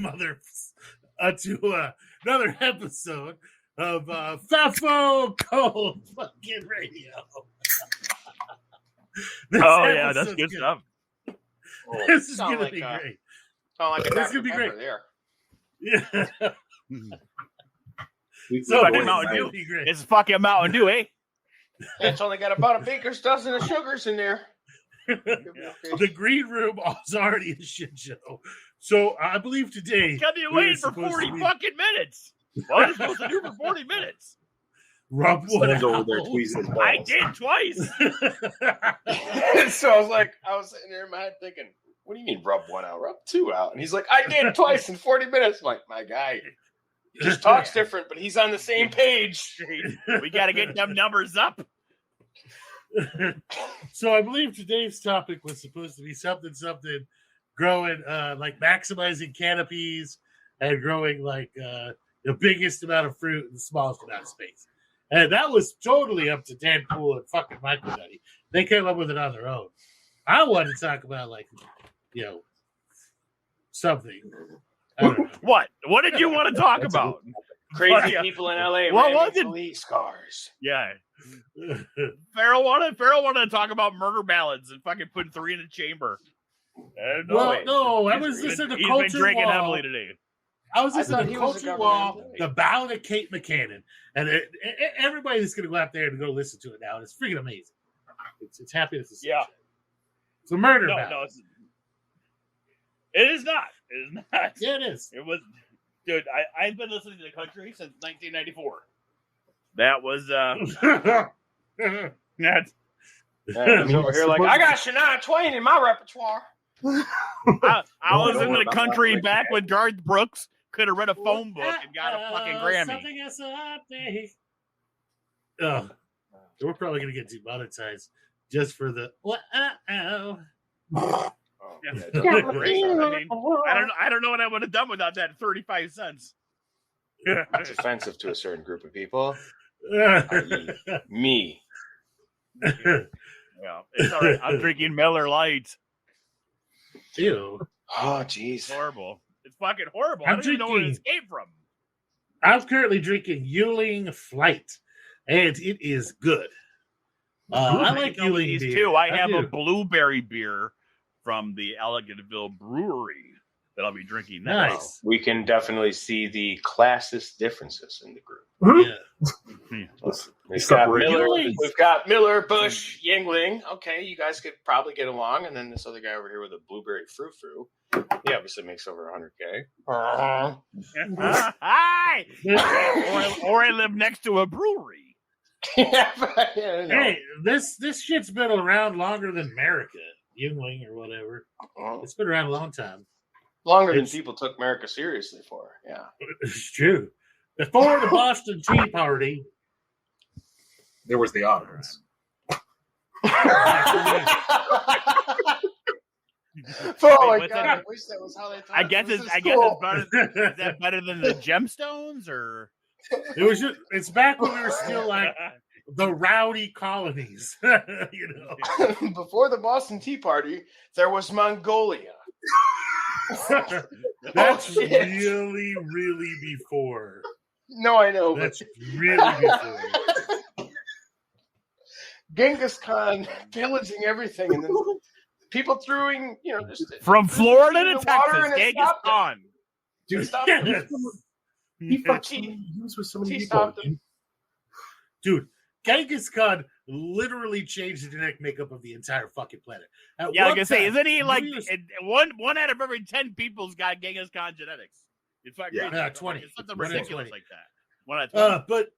another episode of FAFO Cold fucking Radio. That's good stuff. This is gonna be great. Sound like This is gonna be great. There. Yeah. So fucking Mountain Dew. It's fucking Mountain Dew, eh? It's only got about a baker's dozen of sugars in there. The green room is already a shit show. So I believe today. Got you waiting for 40 fucking minutes. What are you supposed to do for 40 minutes? Rub one out. Over there tweezing balls. I did twice. So I was sitting there in my head thinking, what do you mean rub one out? Rub two out. And he's like, I did twice in 40 minutes. I'm like, my guy, he just talks different, but he's on the same page. We got to get them numbers up. So I believe today's topic was supposed to be something growing, like maximizing canopies and growing like the biggest amount of fruit in the smallest amount of space. And that was totally up to Dan Poole and fucking Michael Nutty. They came up with it on their own. I wanted to talk about something. What? What did you want to talk about? Crazy people in LA. What was it? Police cars. Yeah. Farrell wanted to talk about murder ballads and fucking put 3 in the chamber. No, I was just in the He's culture been drinking wall. heavily today. I was just on the culture wall, the Ballad of Kate McCannon, and everybody's going to go out there and go listen to it now. And it's freaking amazing. It's happiness. Yeah. It's a murder No, ballad. it is not. It is not. Yeah, it is. It was, dude. I've been listening to the country since 1994. That was that's. He's over here like, I got Shania Twain in my repertoire. I was in the country back when Garth Brooks could have read a phone book and got a fucking Grammy. Something else update. Oh, we're probably gonna get demonetized just for the I don't know what I would have done without that 35 cents. That's offensive to a certain group of people. Me. Yeah, it's all right. I'm drinking Miller Lite. Ew. Oh, jeez. Horrible. It's fucking horrible. I don't even know where it came from. I'm currently drinking Yuling Flight, and it is good. I like Yuling beer. Too. I have a blueberry beer from the Alleganville Brewery that I'll be drinking now. Nice. We can definitely see the classist differences in the group. Yeah. We've got Miller, Bush, Yingling. Okay, you guys could probably get along. And then this other guy over here with a blueberry frou-frou. He obviously makes over 100K. Hi! or I live next to a brewery. Hey, this shit's been around longer than America, Yingling or whatever. It's been around a long time. Longer than people took America seriously for. Yeah. It's true. Before the Boston Tea Party, there was the Ottomans. Oh my God! I wish that was how they. I guess it's better. Is that better than the Gemstones, or it's back when we were still like the rowdy colonies, Before the Boston Tea Party, there was Mongolia. That's really, really before. No, I know. That's really before. Genghis Khan pillaging everything, and then people throwing, just from Florida to Texas. Genghis Khan, dude, stop him. He was with so many people. Dude, Genghis Khan literally changed the genetic makeup of the entire fucking planet. I was gonna say, isn't he like one out of every 10 people's got Genghis Khan genetics? It's like 20. It's something ridiculous like that. 1 out of 20. But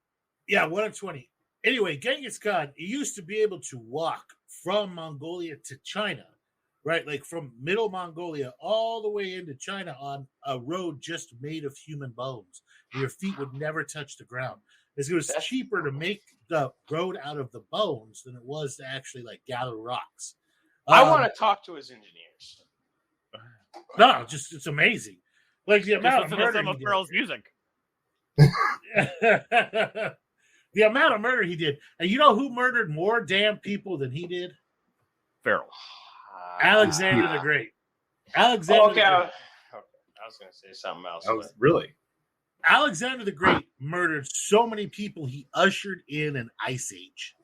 yeah, 1 of 20. Anyway, Genghis Khan, he used to be able to walk from Mongolia to China, right? Like from middle Mongolia all the way into China on a road just made of human bones. Your feet would never touch the ground. It was cheaper to make the road out of the bones than it was to actually like gather rocks. I want to talk to his engineers. No, just it's amazing. Like the amount of murder of Farrell's music. The amount of murder he did. And you know who murdered more damn people than he did? Farrell. Alexander the Great. Alexander the Great. was going to say something else. That was really. Alexander the Great murdered so many people, he ushered in an ice age.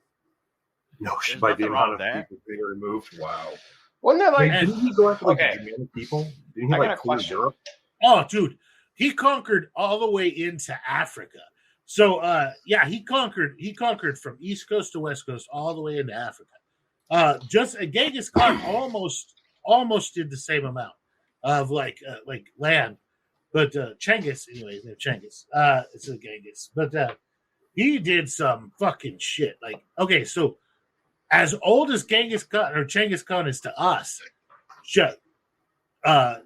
No, There's by the nothing wrong amount of with people being removed. Wow. Wasn't that like? Didn't he go after like Okay. Germanic people? Didn't he I got like a clear question. Europe? Oh, dude, he conquered all the way into Africa. So, he conquered from East Coast to West Coast, all the way into Africa. Genghis Khan almost did the same amount of like land, but Chengiz, anyway, his name Chengiz. It's a Genghis, but he did some fucking shit. Like, okay, so as old as Genghis Khan or Chengiz Khan is to us, Alexander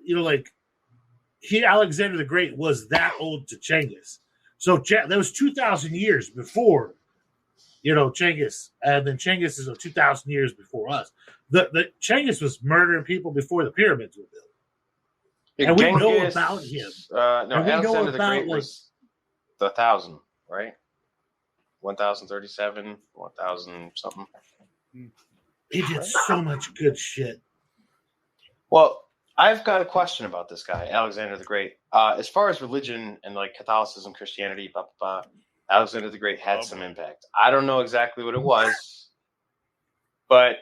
the Great was that old to Chengiz. So that was 2,000 years before, Chengiz, and then Chengiz is 2,000 years before us. The Chengiz was murdering people before the pyramids were built, and we know about him. Alexander the Great was the 1,000, right? 1,037, 1,000 something. He did so much good shit. Well, I've got a question about this guy, Alexander the Great. As far as religion and like Catholicism, Christianity, blah, blah, blah, Alexander the Great had some impact. I don't know exactly what it was, but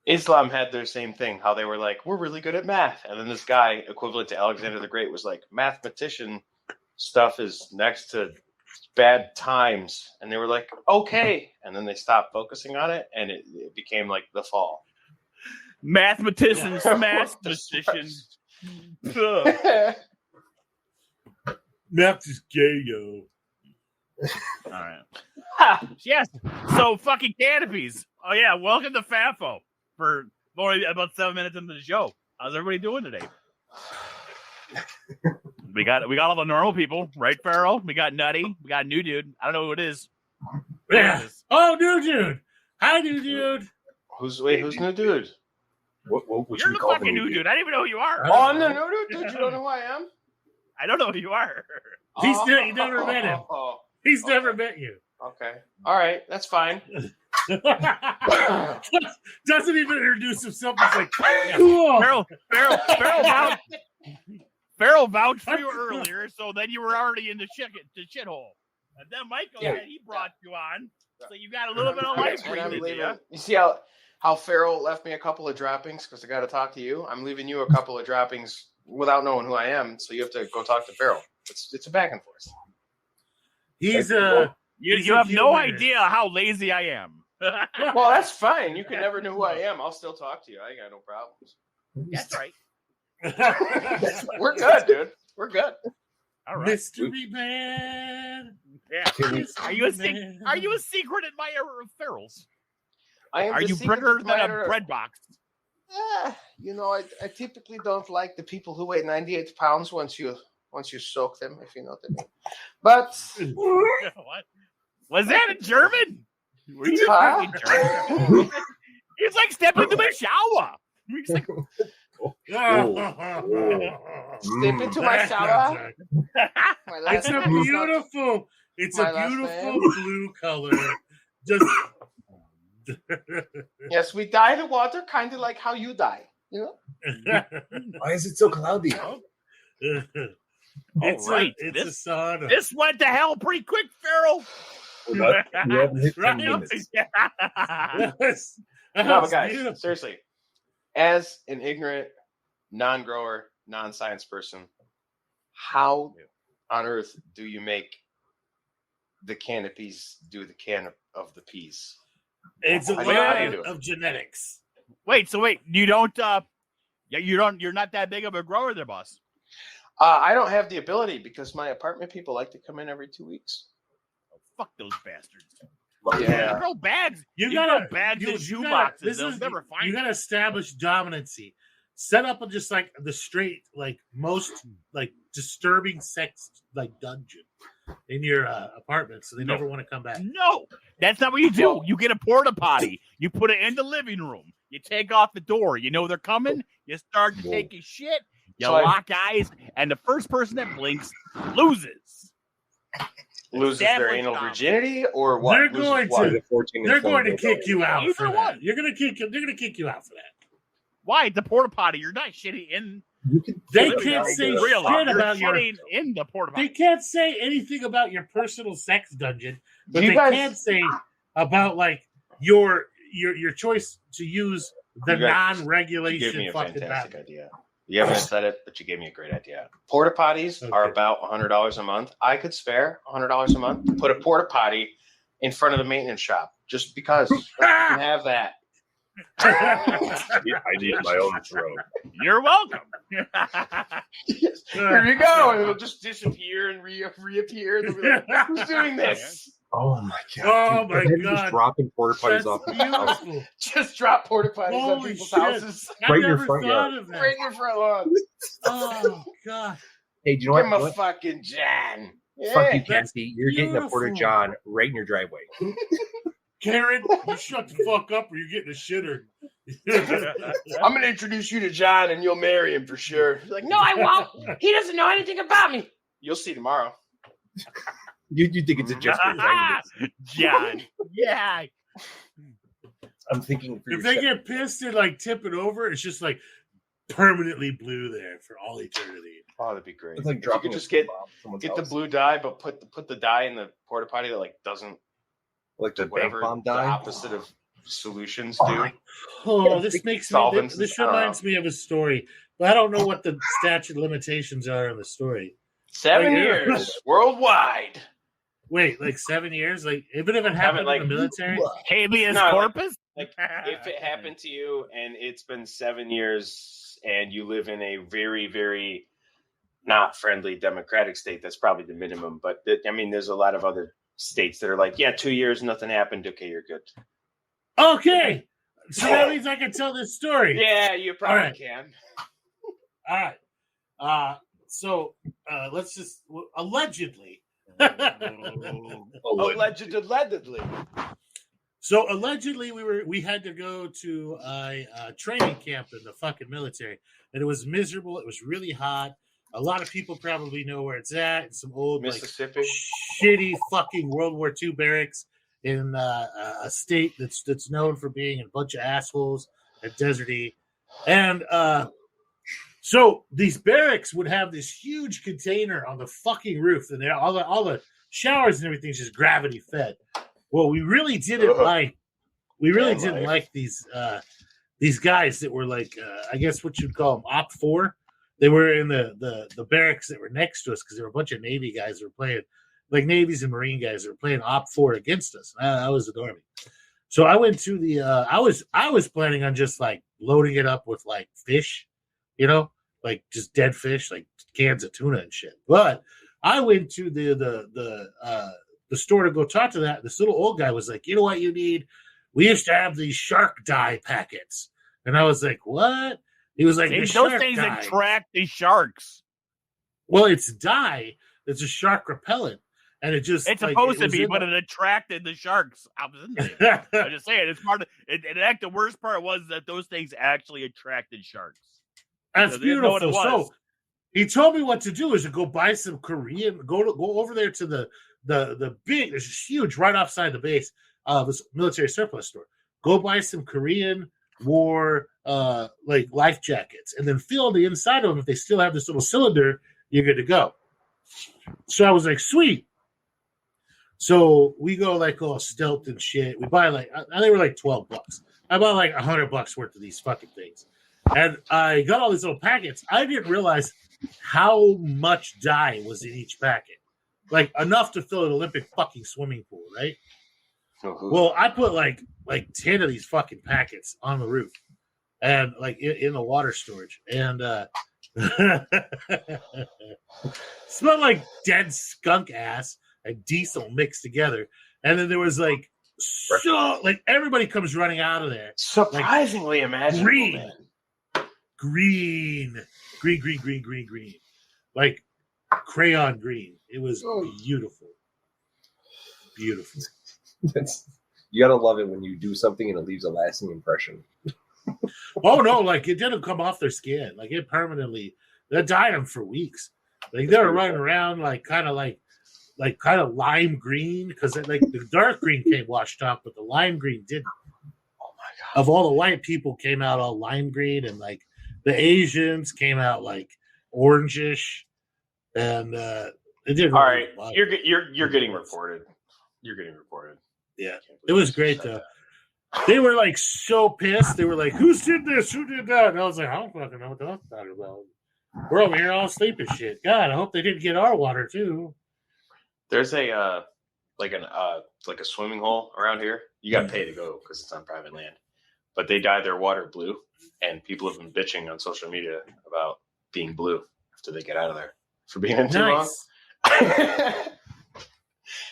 Islam had their same thing, how they were like, we're really good at math. And then this guy, equivalent to Alexander the Great, was like, mathematician stuff is next to bad times. And they were like, okay. And then they stopped focusing on it, and it became like the fall. Mathematicians, mathematicians. Math is gay, yo. All right. Yes. So fucking canopies. Oh yeah. Welcome to FAFO for only about 7 minutes into the show. How's everybody doing today? we got all the normal people, right, Farrell? We got Nutty. We got New Dude. I don't know who it is. Yeah. Oh, New Dude. Hi, New Dude. Who's New Dude? What You're the fucking New Dude. I don't even know who you are. Oh, I'm the New Dude. You don't know who I am? I don't know who you are. You never met him. He's never met you. Okay. All right. That's fine. Doesn't even introduce himself. It's like, cool. Farrell vouched for you earlier, so then you were already in the shithole. And then Michael said he brought you on, so you got a little bit of life breathing. You see how Farrell left me a couple of droppings because I got to talk to you. I'm leaving you a couple of droppings without knowing who I am, so you have to go talk to Farrell. It's a back and forth. He's you have no idea how lazy I am. Well, that's fine. You can never know who I am. I'll still talk to you. I got no problems. That's right. We're good, dude. We're good. All right. Mystery Man. Yeah. Are you a secret admirer of Farrell's? Are you bigger than a bread box? I typically don't like the people who weigh 98 pounds once you soak them, if you know what I mean. But what? Was that in German? Were you in German? It's like stepping into my shower. He's like, step into my shower. It's a beautiful blue color. Just yes, we dye the water kind of like how you dye. You know? Why is it so cloudy? It's a sauna. This went to hell pretty quick, Farrell. You haven't hit 10 minutes. No, but guys, seriously, as an ignorant, non-grower, non-science person, how on earth do you make the canopies do the can of the peas? It's a lot of genetics. Wait, you don't you're not that big of a grower there, boss. I don't have the ability because my apartment people like to come in every 2 weeks. Oh, fuck those bastards. Yeah. You grow bags. You gotta bags and shoe boxes. They'll never find you gotta establish dominancy. Set up just like the straight, like most like disturbing sex like dungeon in your apartment, so they never want to come back. No, that's not what you do. You get a porta potty. You put it in the living room. You take off the door. You know they're coming. You start to take a shit. You lock eyes, and the first person that blinks loses. Loses their anal virginity, or what? They're going to kick you out for that. They're going to kick you out for that. Why? The porta potty. You're not shitting in They can't say shit about your in the porta potty. They can't say anything about your personal sex dungeon, but they can say about like your choice to use the non-regulation. You gave me a fantastic idea. You haven't said it, but you gave me a great idea. Porta potties are about $100 a month. I could spare $100 a month to put a porta potty in front of the maintenance shop just because I can have that. I need my own throw. You're welcome. Here you go. And it'll just disappear and reappear. And they'll be like, who's doing this? Oh my god! Oh my god! Just dropping porta potties off the house. Just drop porta potties on people's houses. Right in your front yard. Right in your front lawn. Oh god! Hey, do you know Give what? him a fucking John. Fuck you, Kenzie. You're getting a porta john right in your driveway. Karen, you shut the fuck up, or you're getting a shitter. I'm gonna introduce you to John, and you'll marry him for sure. He's like, no, I won't. He doesn't know anything about me. You'll see tomorrow. You think it's a gesture, right? John. Yeah. I'm thinking if they get pissed and like tip it over, it's just like permanently blue there for all eternity. Oh, that'd be great. It's like dropping. You could just get the blue dye, but put the dye in the porta potty that like doesn't like the bank whatever bomb the dye. opposite of solutions do. Oh, this makes me. This reminds me of a story, but I don't know what the statute of limitations are on the story. 7 years worldwide. Wait, like 7 years? Like even if it happened in the military? Habeas corpus? Like if it happened to you and it's been 7 years and you live in a very, very not friendly democratic state, that's probably the minimum. But I mean, there's a lot of other states that are like, yeah, 2 years, nothing happened. Okay, you're good. Okay. So that means I can tell this story. Yeah, you probably can. All right. So let's just allegedly. Allegedly. So allegedly we had to go to a training camp in the fucking military, and it was miserable. It was really hot. A lot of people probably know where it's at. It's some old Mississippi, like, shitty fucking World War II barracks in a state that's known for being a bunch of assholes and deserty. And so these barracks would have this huge container on the fucking roof, and all the showers and everything is just gravity fed. Well, we really didn't like these guys that were like I guess what you'd call them Op 4. They were in the barracks that were next to us because there were a bunch of Navy guys that were playing, like Navies and Marine guys that were playing Op 4 against us. I was the Army. So I went to the I was planning on just like loading it up with like fish, like just dead fish, like cans of tuna and shit. But I went to the store to go talk to that. This little old guy was like, you know what you need? We used to have these shark dye packets. And I was like, what? He was like, those things attract the sharks. Well, it's dye. It's a shark repellent. And it's supposed to be, but it attracted the sharks. I'm just saying, it's part of it. The worst part was that those things actually attracted sharks. That's beautiful. So he told me what to do is to go buy some Korean, go over there to the big, there's this huge right offside the base this military surplus store. Go buy some Korean War like life jackets and then fill the inside of them. If they still have this little cylinder, you're good to go. So I was like, sweet. So we go like all stealth and shit. We buy like, they were like $12. I bought like $100 worth of these fucking things. And I got all these little packets. I didn't realize how much dye was in each packet. Like enough to fill an Olympic fucking swimming pool, right? Well, I put like 10 of these fucking packets on the roof and like in the water storage. And smelled like dead skunk ass and diesel mixed together. And then there was like everybody comes running out of there. Surprisingly imaginable. Green. Like crayon green. It was beautiful. Beautiful. You gotta love it when you do something and it leaves a lasting impression. Oh no, like it didn't come off their skin. Like it permanently, they dyed them for weeks. Like they were running around like kind of lime green because like the dark green came washed off, but the lime green didn't. Oh my god! Of all the white people came out all lime green and like The Asians came out like orangish, and it didn't. All really right, you're getting reported. You're getting reported. Yeah, it was great though. They were like so pissed. They were like, "Who did this? Who did that?" And I was like, "I don't fucking know what that's about. We're over here all asleep and shit. God, I hope they didn't get our water too." There's a like a swimming hole around here. You got to pay to go because it's on private land. But they dye their water blue, and people have been bitching on social media about being blue after they get out of there for being in too long.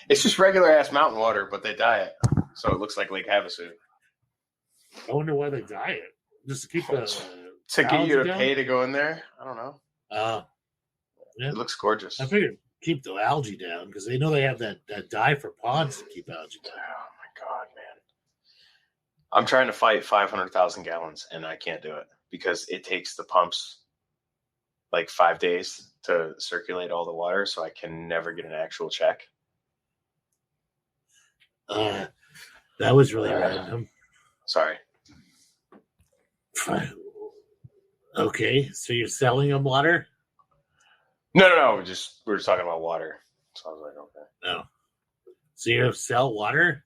It's just regular ass mountain water, but they dye it so it looks like Lake Havasu. I wonder why they dye it. Just to keep the to get you to down? pay to go in there. I don't know. Yeah. It looks gorgeous. I figured keep the algae down because they know they have that dye for ponds to keep algae down. Oh my god, man! I'm trying to fight 500,000 gallons, and I can't do it because it takes the pumps like 5 days to circulate all the water, so I can never get an actual check. That was really random. Sorry. Okay, so you're selling them water? No. We're just talking about water. So I was like, okay. No. So you sell water?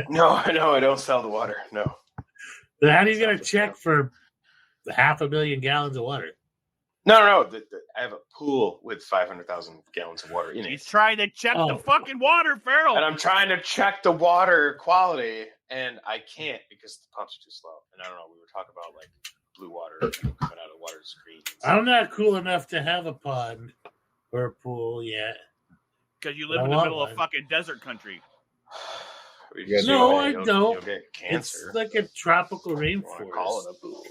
No, I don't sell the water. No. Then how do you get a check for 500,000 gallons of water? No. I have a pool with 500,000 gallons of water in it. He's trying to check the fucking water, Farrell. And I'm trying to check the water quality, and I can't because the pumps are too slow. And I don't know. We were talking about like blue water coming out of the water screen. I'm not cool enough to have a pond or a pool yet. Because you live in the middle of fucking desert country. No, I don't. You'll get cancer. It's like a tropical rainforest. Call it a pool.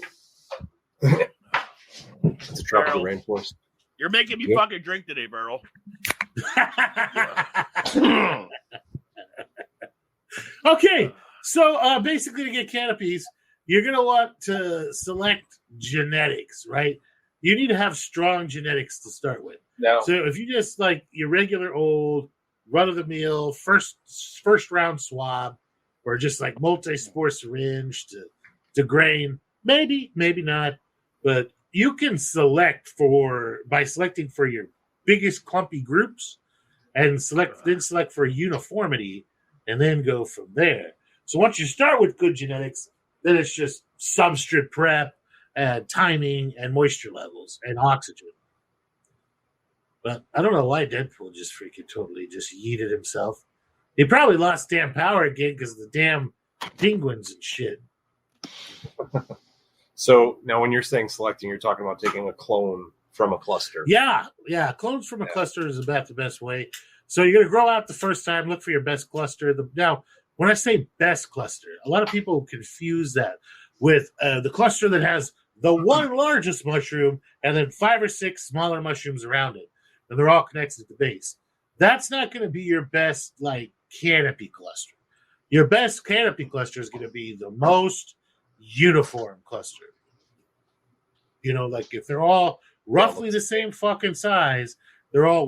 It's a tropical rainforest. You're making me fucking drink today, Burl. Okay, so basically to get canopies, you're going to want to select genetics, right? You need to have strong genetics to start with. No. So if you just like your regular old run-of-the-mill first round swab or just like multi-spore syringe to grain, maybe not, but you can select by selecting for your biggest clumpy groups and select for uniformity and then go from there. So once you start with good genetics, then it's just substrate prep and timing and moisture levels and oxygen. But I don't know why Deadpool just freaking totally just yeeted himself. He probably lost damn power again because of the damn penguins and shit. So now when you're saying selecting, you're talking about taking a clone from a cluster. Yeah. Clones from a cluster is about the best way. So you're going to grow out the first time, look for your best cluster. Now, when I say best cluster, a lot of people confuse that with the cluster that has the one largest mushroom and then 5 or 6 smaller mushrooms around it. And they're all connected at the base. That's not going to be your best like canopy cluster. Your best canopy cluster is going to be the most uniform cluster. You know, like if they're all roughly the same fucking size, they're all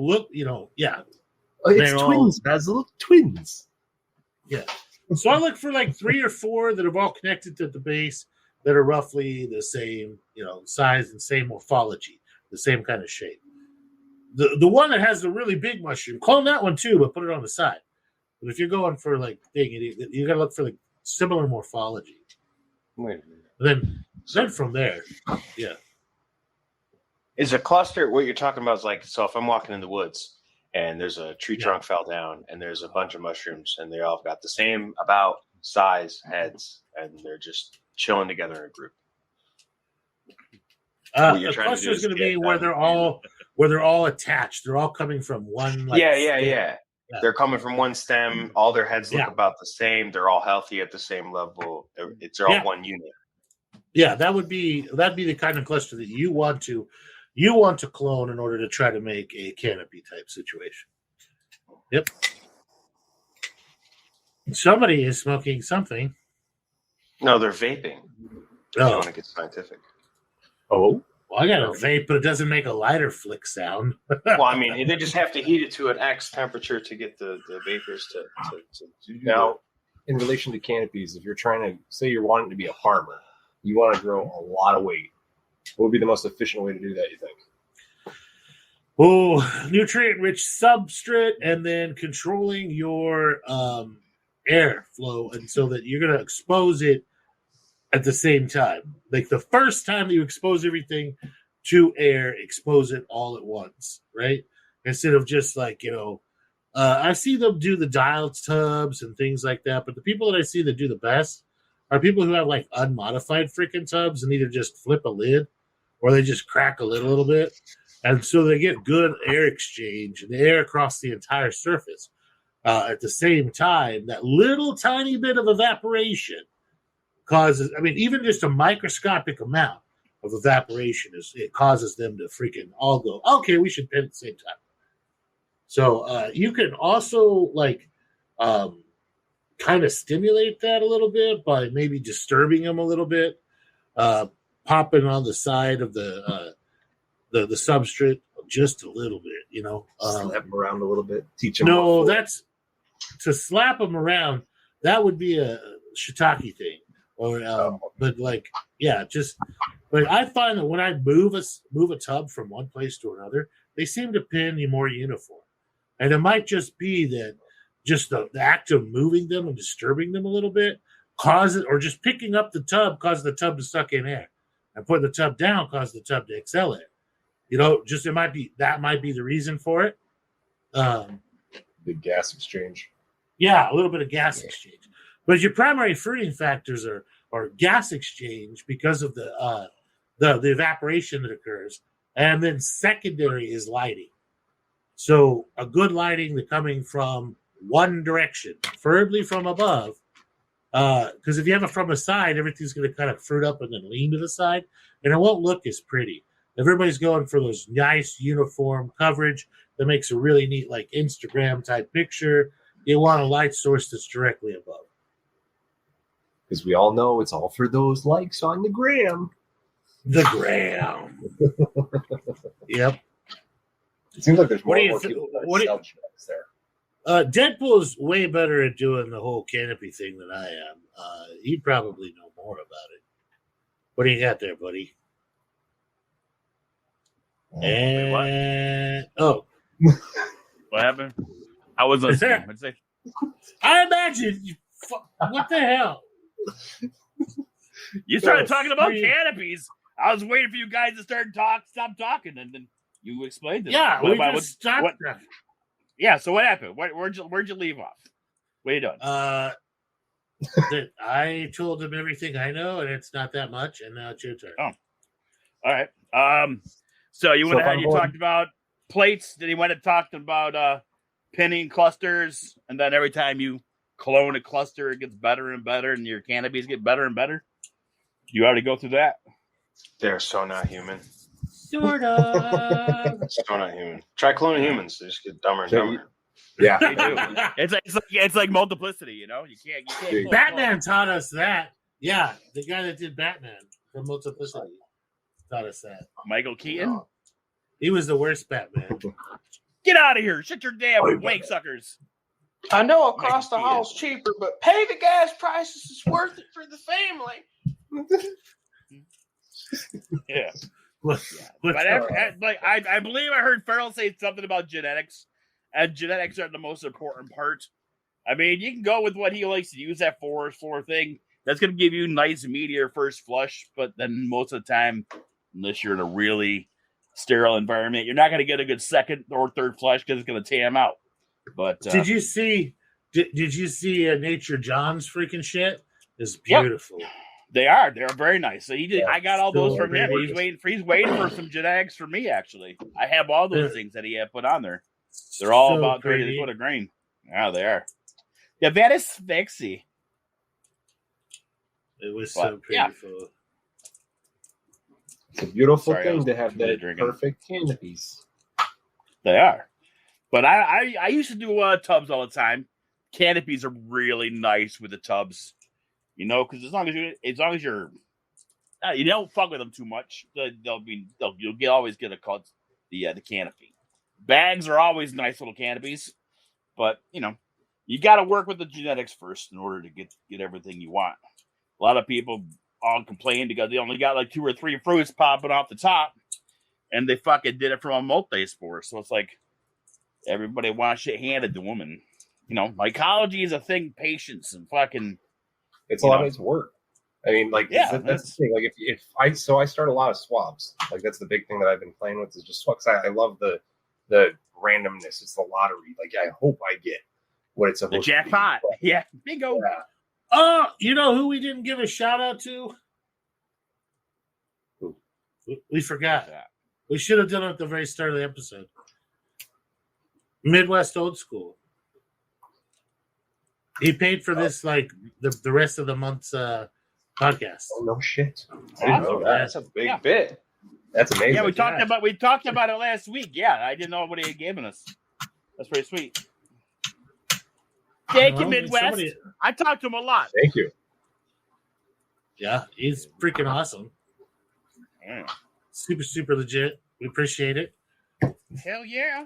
It's twins, Basil. Twins. Yeah. So I look for like 3 or 4 that are all connected to the base that are roughly the same, size and same morphology, the same kind of shape. The one that has the really big mushroom, clone that one too, but put it on the side. But if you're going for like thing, you got to look for like similar morphology. Wait a minute. Then from there, yeah. Is a cluster what you're talking about? Is like, so if I'm walking in the woods and there's a tree trunk fell down and there's a bunch of mushrooms and they all got the same about size heads and they're just chilling together in a group. A cluster is going to be where they're all attached. They're all coming from one. Like, yeah. They're coming from one stem. All their heads look about the same. They're all healthy at the same level. They're all one unit. Yeah, that'd be the kind of cluster that you want to clone in order to try to make a canopy type situation. Yep. Somebody is smoking something. No, they're vaping. I want to get scientific. Oh, well, I got a vape, but it doesn't make a lighter flick sound. Well, I mean, they just have to heat it to an X temperature to get the vapors to now, in relation to canopies, if you're trying to say you're wanting to be a farmer, you want to grow a lot of weight. What would be the most efficient way to do that, you think? Oh, nutrient-rich substrate, and then controlling your air flow, and so that you're going to expose it at the same time. Like the first time that you expose everything to air, expose it all at once, right? Instead of just like, I see them do the dial tubs and things like that, but the people that I see that do the best are people who have like unmodified freaking tubs and either just flip a lid or they just crack a lid a little bit. And so they get good air exchange and the air across the entire surface. At the same time, that little tiny bit of evaporation causes, even just a microscopic amount of evaporation it causes them to freaking all go, okay, we should pin at the same time. So you can also kind of stimulate that a little bit by maybe disturbing them a little bit, popping on the side of the substrate just a little bit, Slap them around a little bit. Teach them. No, that's to slap them around. That would be a shiitake thing, or but But I find that when I move a tub from one place to another, they seem to pin you more uniform, and it might just be that just the act of moving them and disturbing them a little bit causes, or just picking up the tub causes the tub to suck in air, and putting the tub down causes the tub to exhale air. It might be the reason for it. The gas exchange. Yeah, a little bit of gas exchange. But your primary fruiting factors are gas exchange because of the evaporation that occurs, and then secondary is lighting. So a good lighting that's coming from one direction, preferably from above, because if you have it from the side, everything's going to kind of fruit up and then lean to the side, and it won't look as pretty. Everybody's going for those nice uniform coverage that makes a really neat, like Instagram type picture. You want a light source that's directly above. Because we all know it's all for those likes on the gram. The gram. Yep. It seems like there's more people that sell genetics there. Deadpool's way better at doing the whole canopy thing than I am. You probably know more about it. What do you got there, buddy? And what happened? I was listening. I imagine. What the hell? You started talking about canopies. I was waiting for you guys to stop talking, and then you explained it. Yeah, we just stopped. Yeah. So what happened? Where'd you leave off? What are you doing? That I told him everything I know, and it's not that much. And now it's your turn. Oh, all right. So you went ahead. You talked about plates. Then you went and talked about pinning clusters, and then every time you clone a cluster, it gets better and better, and your canopies get better and better. You already go through that. They're so not human. Sort of. So not human. Try cloning humans; they just get dumber and dumber. Yeah, they do. It's like multiplicity. You can't. Batman taught us that. Yeah, the guy that did Batman from Multiplicity taught us that. Michael Keaton. He was the worst Batman. Get out of here! Shut your damn wank suckers. I know across the hall's cheaper, but pay the gas prices. It's worth it for the family. Yeah. But I believe I heard Farrell say something about genetics, and genetics are the most important part. You can go with what he likes to use that for thing. That's going to give you nice meteor first flush, but then most of the time, unless you're in a really sterile environment, you're not going to get a good second or third flush because it's going to tear them out. But did you see Nature John's freaking shit? It's beautiful. Yep. They're very nice. So I got all those from him. He's waiting for some genetics for me. Actually, I have all those things that he had put on there. They're all about 30 foot of grain. Yeah, they are. Yeah, that is sexy. It was so pretty. Yeah. It's a beautiful thing to have that perfect canopies. They are. But I used to do tubs all the time. Canopies are really nice with the tubs, because as long as you're you don't fuck with them too much, you'll always get the canopy. Bags are always nice little canopies, but you got to work with the genetics first in order to get everything you want. A lot of people all complained because they only got like 2 or 3 fruits popping off the top, and they fucking did it from a multi-spore. So it's like everybody wants shit handed to them, and mycology is a thing. Patience and fucking. It's a lot of work. I mean, like, that's the thing. Like, if I start a lot of swabs. Like, that's the big thing that I've been playing with is just swabs. I love the randomness. It's the lottery. Like, I hope I get what it's supposed to be. The jackpot. Yeah, bingo. Yeah. You know who we didn't give a shout out to? Who? We forgot. We should have done it at the very start of the episode. Midwest Old School. He paid for this like the rest of the month's podcast. Oh no shit! I didn't know that. That's a big bit. That's amazing. Yeah, we talked about it last week. Yeah, I didn't know what he had given us. That's pretty sweet. Thank you, Midwest. I talked to him a lot. Thank you. Yeah, he's freaking awesome. Yeah. Super, super legit. We appreciate it. Hell yeah.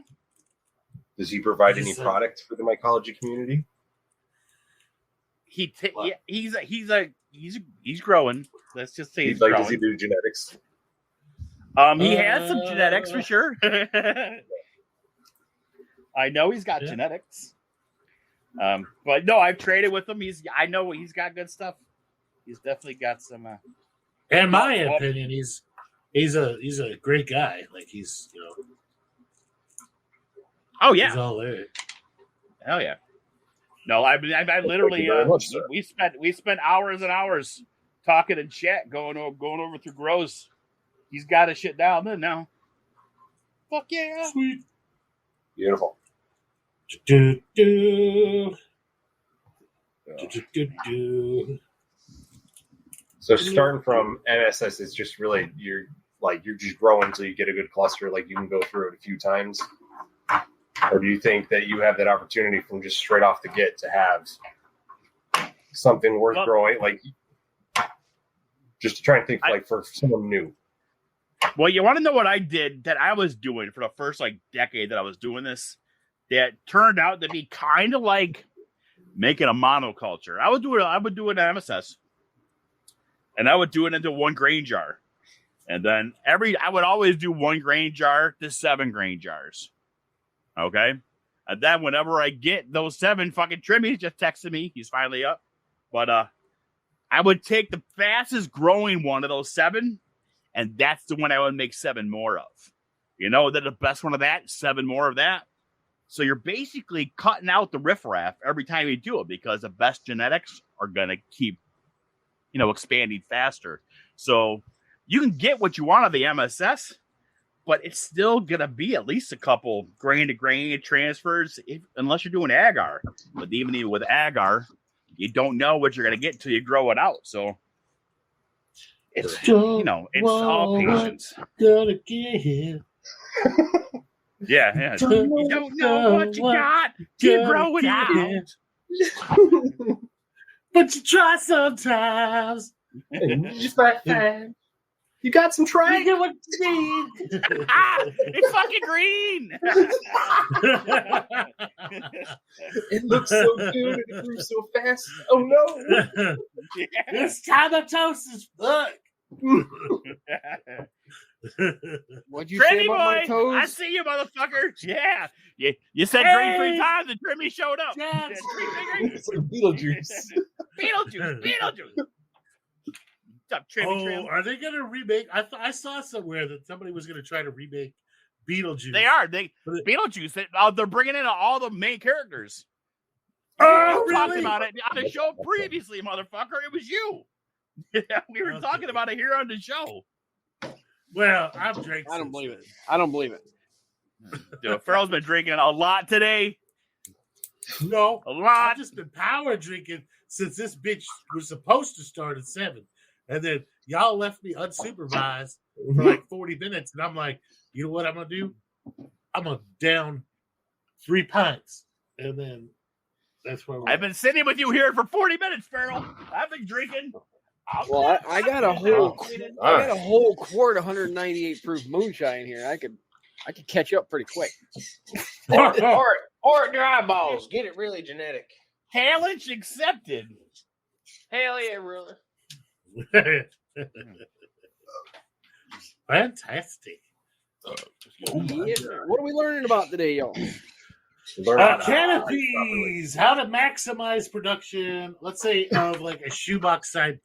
Does he provide any products for the mycology community? He's growing. Let's just say he's growing. Does he do genetics? He has some genetics for sure. I know he's got genetics. But no, I've traded with him. I know he's got good stuff. He's definitely got some. In my opinion, he's a great guy. Like he's Oh yeah. He's all there. Hell yeah. No, I literally we spent hours and hours talking in chat, going over through grows. He's got his shit down then now. Fuck yeah. Sweet. Beautiful. Do, do. Do. So starting from MSS is just really you're just growing until you get a good cluster. Like you can go through it a few times. Or do you think that you have that opportunity from just straight off the get to have something worth growing? Like, just to try and think for someone new. Well, you want to know what I did that I was doing for the first decade that I was doing this? That turned out to be kind of like making a monoculture. I would do it at MSS, and I would do it into 1 grain jar, and then I would always do 1 grain jar to 7 grain jars. Okay. And then whenever I get those 7 fucking trimmies, just texted me. He's finally up. But I would take the fastest growing one of those 7, and that's the one I would make 7 more of. The best one of that, 7 more of that. So you're basically cutting out the riffraff every time you do it because the best genetics are going to keep, expanding faster. So you can get what you want of the MSS, but it's still going to be at least a couple grain-to-grain transfers unless you're doing agar. But even with agar, you don't know what you're going to get until you grow it out. So, it's all patience. Gonna get. Yeah. You don't know what you got to grow it out. But you try sometimes. And you just might find you got some try. You get what you need. It's fucking green. It looks so good and it grew so fast. Oh no. It's time to toast as fuck. What'd you say about my toes? I see you, motherfucker. Yeah. You said green 3 times and Trimmy showed up. Yes. It's like Beetlejuice. Beetlejuice. Up, Trimmy. Are they going to remake? I saw somewhere that somebody was going to try to remake Beetlejuice. They are. Beetlejuice. They're bringing in all the main characters. Oh, we really? talked about it on the show previously, motherfucker. It was you. We were talking about it here on the show. Well, I'm drinking. I don't believe it. Dude, Farrell's been drinking a lot today. No, a lot. I've just been power drinking since this bitch was supposed to start at 7. And then y'all left me unsupervised for 40 minutes. And I'm like, you know what I'm going to do? I'm going to down 3 pints. And then that's where I've been sitting with you here for 40 minutes, Farrell. I've been drinking. Well, I got a whole quart of 198 proof moonshine here. I could catch up pretty quick. or dry balls. Get it really genetic. Challenge accepted. Hell yeah, really. Fantastic. Yeah. What are we learning about today, y'all? Canopies. How to maximize production, let's say, of like a shoebox type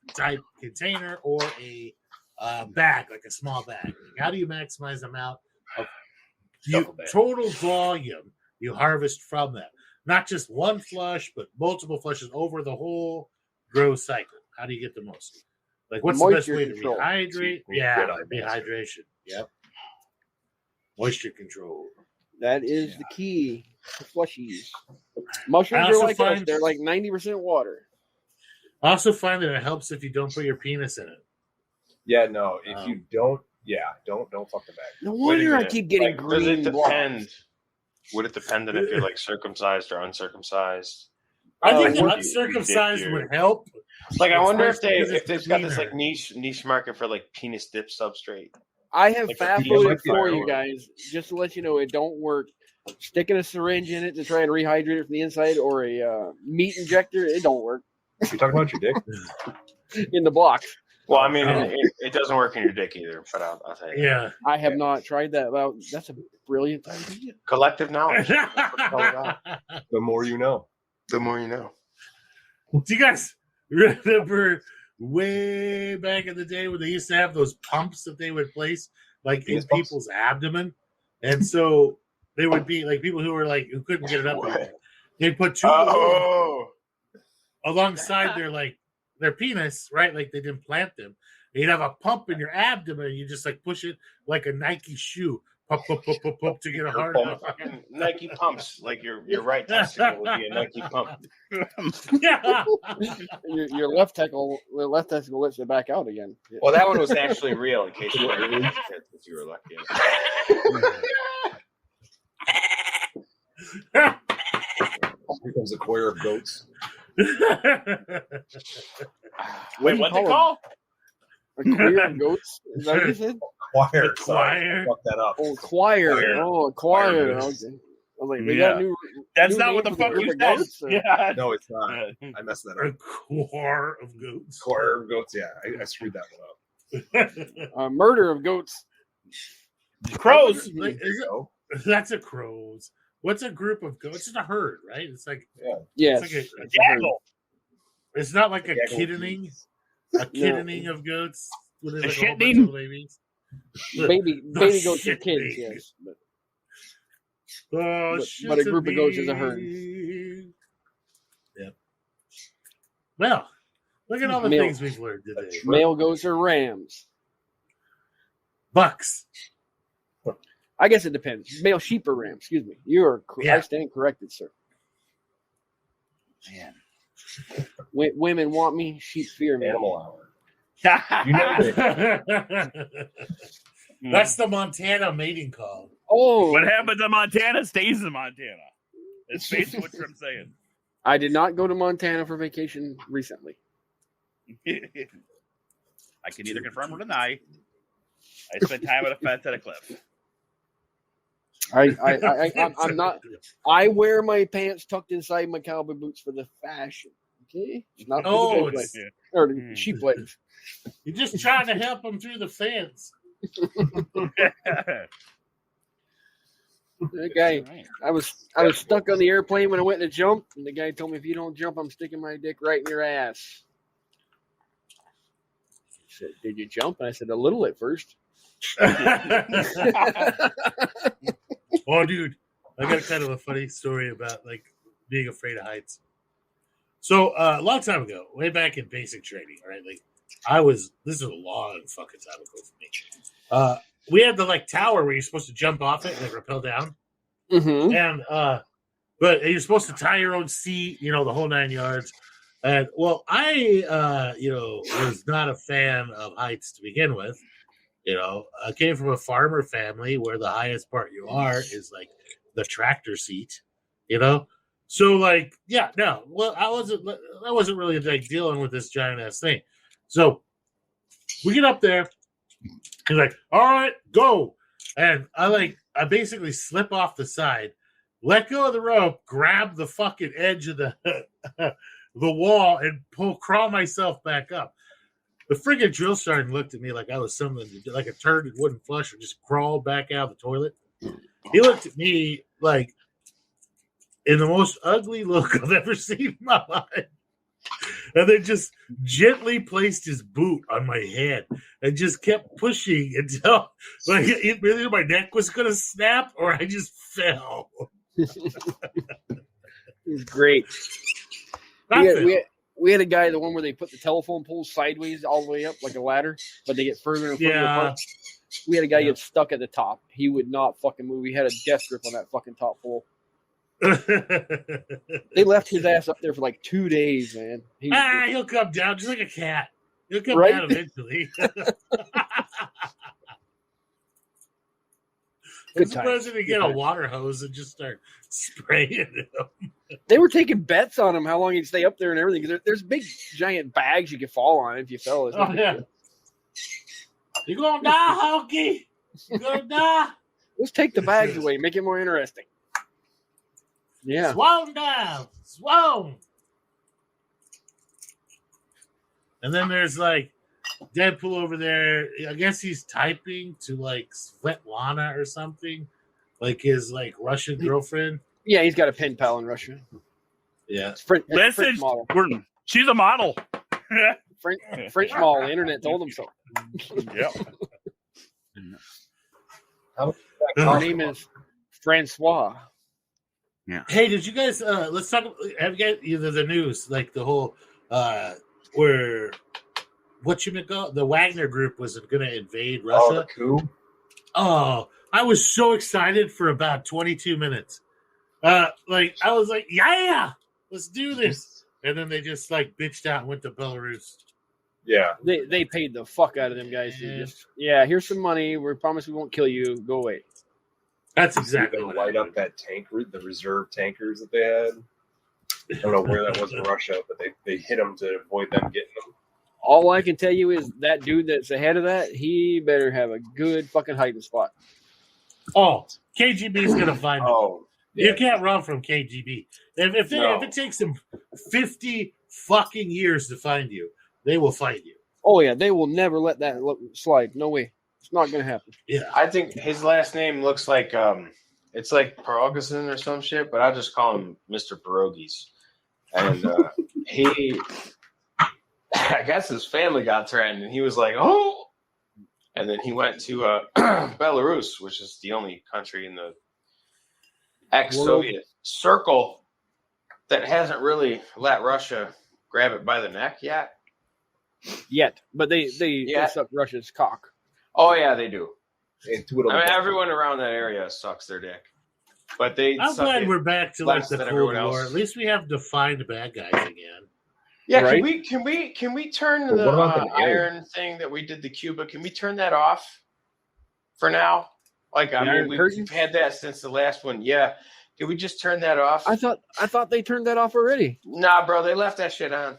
container or a bag, like a small bag. How do you maximize the amount of total volume you harvest from that? Not just one flush, but multiple flushes over the whole grow cycle. How do you get the most? Like, what's the best way to rehydrate? Yeah, rehydration. Yep. Moisture control. That is the key to flushies. Mushrooms are like us. They're like 90% water. I also find that it helps if you don't put your penis in it. Yeah, no. If you don't, don't fuck the bag. No wonder I keep getting green. Does it depend? Would it depend on if you're like circumcised or uncircumcised? I think the uncircumcised would help. Like, I wonder if they've got this like niche market for like penis dip substrate. I have FAFOTastophy for you guys, just to let you know it don't work. Sticking a syringe in it to try and rehydrate it from the inside, or a meat injector, it don't work. You talking about your dick? In the box. Well, I mean, it doesn't work in your dick either, but I'll tell you. Yeah. I have not tried that. Well, that's a brilliant idea. Collective knowledge. The more you know. The more you know. Do you guys remember way back in the day when they used to have those pumps that they would place like in people's abdomen? And so they would be like people who were like who couldn't get it up there. They'd put two alongside their penis, right? Like they didn't plant them. You'd have a pump in your abdomen, and you just like push it like a Nike shoe. Pump, to get a hard Nike pumps, like your right testicle would be a Nike pump. Yeah. Your left testicle lets it back out again. Well, that one was actually real, in case you were lucky. Here comes a choir of goats. Wait, what's it called? A choir of goats? Is that what you said? Choir. Choir. Fuck that up. Oh, choir. Oh, a choir. Okay. I was like, they got a new. That's new not what the fuck you said. Yeah. No, it's not. I messed that A up. choir of goats. Choir of goats. Yeah, I screwed that one up. Murder of goats. Crows. That's a crows. What's a group of goats? It's a herd, right? It's like yeah, it's like a gaggle. It's not like a kittening. A kittening of goats. A shitting? Baby goats are kids, yes. But a group of goats is a herd. Yeah. Well, look at all the things we've learned today. Male goats are rams. Bucks. I guess it depends. Male sheep are rams. Excuse me. I stand corrected, sir. Man. Women want me. Sheep fear me. Animal hour. You know that's the Montana mating call. Oh, what happens in Montana stays in Montana. That's basically what I'm saying. I did not go to Montana for vacation recently. I can neither confirm or deny. I spent time at a fence at a cliff. I'm not. I wear my pants tucked inside my cowboy boots for the fashion. Okay, not for the or the sheep legs. You're just trying to help them through the fence. Okay, I was stuck on the airplane when I went to jump, and the guy told me if you don't jump, I'm sticking my dick right in your ass. He said, "Did you jump?" And I said, "A little at first." Oh, dude, I got kind of a funny story about like being afraid of heights. So a long time ago, way back in basic training, right? Like this is a long fucking time ago for me. We had the like tower where you're supposed to jump off it and like rappel down. Mm-hmm. And but you're supposed to tie your own seat, the whole 9 yards. And well, I was not a fan of heights to begin with. I came from a farmer family where the highest part you are is like the tractor seat, So like, I wasn't really like dealing with this giant ass thing. So we get up there. He's like, all right, go. And I basically slip off the side, let go of the rope, grab the fucking edge of the wall and crawl myself back up. The friggin' drill sergeant looked at me like I was something, like a turd that wouldn't flush or just crawled back out of the toilet. He looked at me like in the most ugly look I've ever seen in my life. And then just gently placed his boot on my head and just kept pushing until like either my neck was going to snap or I just fell. It was great. We had a guy, the one where they put the telephone poles sideways all the way up like a ladder, but they get further and further apart. We had a guy get stuck at the top. He would not fucking move. He had a death grip on that fucking top pole. They left his ass up there for like 2 days, man. He'll come down just like a cat. He'll come down eventually. I'm surprised they get a water hose and just start spraying him. They were taking bets on him how long he'd stay up there and everything. Because there's big giant bags you could fall on if you fell. Oh yeah. You're gonna die, Honky. You're gonna die. Let's take the bags away, make it more interesting. Yeah. Swallow down. Swallow. And then there's like Deadpool over there. I guess he's typing to like Svetlana or something. Like his like Russian girlfriend. Yeah, he's got a pen pal in Russia. Yeah. French model. She's a model. French model. The internet told him so. Yep. Her name is Francois. Yeah. Hey, did you guys let's talk, have you guys either the news, like the whole where the Wagner group was gonna invade Russia? Oh, the coup? Oh, I was so excited for about 22 minutes. Like I was like, yeah, let's do this. And then they just like bitched out and went to Belarus. Yeah. They paid the fuck out of them guys. Here's some money. We promise we won't kill you. Go away. That's exactly what light up that tanker, the reserve tankers that they had. I don't know where that was in Russia, but they hit them to avoid them getting them. All I can tell you is that dude that's ahead of that, he better have a good fucking hiding spot. Oh, KGB's gonna find him. Oh, yeah. You can't run from KGB. If it takes them 50 fucking years to find you, they will find you. Oh yeah, they will never let that slide. No way. It's not going to happen. Yeah, I think his last name looks like it's like Pierogason or some shit, but I just call him Mr. Pierogies. And I guess his family got threatened, and he was like, "Oh!" And then he went to Belarus, which is the only country in the ex-Soviet circle that hasn't really let Russia grab it by the neck yet. But they suck Russia's cock. Oh yeah, they do. I mean, everyone around that area sucks their dick, but I'm glad we're back to like the Cold War. At least we have defined bad guys again. Yeah, right? Can we turn the iron thing that we did to Cuba? Can we turn that off for now? Like we've had that since the last one. Yeah, can we just turn that off? I thought they turned that off already. Nah, bro, they left that shit on.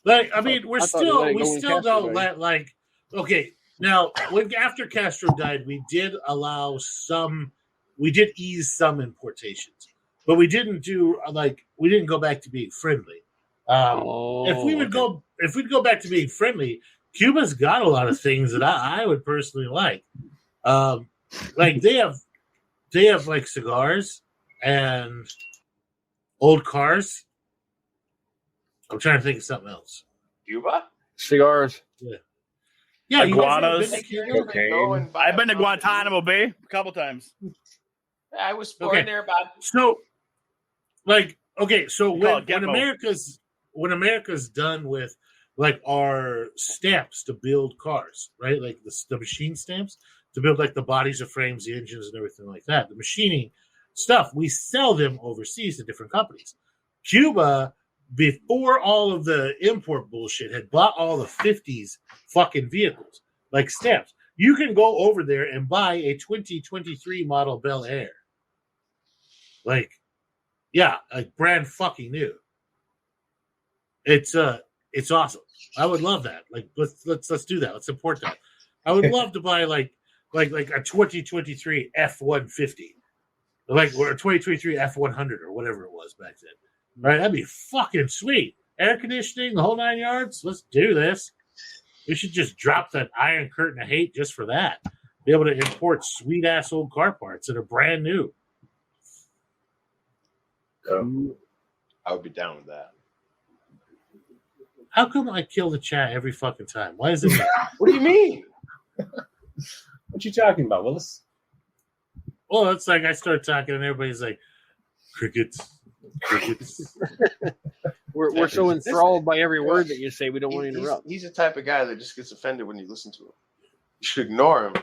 Like, I mean, we still don't let like okay. Now, after Castro died, we did ease some importations, but we didn't go back to being friendly. If we'd go back to being friendly, Cuba's got a lot of things that I would personally like. Like they have like cigars and old cars. I'm trying to think of something else. Cuba? Cigars. Yeah, iguanas. I've been to Guantanamo Bay a couple times. I was born there, Bob. So, like, okay, so when America's done with like our stamps to build cars, right? Like the machine stamps to build like the bodies, the frames, the engines, and everything like that. The machining stuff, we sell them overseas to different companies. Cuba, before all of the import bullshit, had bought all the 50s fucking vehicles, like stamps. You can go over there and buy a 2023 model Bel Air. Like, yeah, like brand fucking new. It's awesome. I would love that. Like, let's do that. Let's import that. I would love to buy like a 2023 F-150, or a 2023 F-100 or whatever it was back then. Right, that'd be fucking sweet. Air conditioning, the whole 9 yards. Let's do this. We should just drop that Iron Curtain of Hate just for that. Be able to import sweet ass old car parts that are brand new. I would be down with that. How come I kill the chat every fucking time? Why is it? What do you mean? What you talking about, Willis? Well, it's like I start talking and everybody's like, crickets. We're so enthralled by every word that you say, we don't want to interrupt. He's the type of guy that just gets offended when you listen to him. You should ignore him.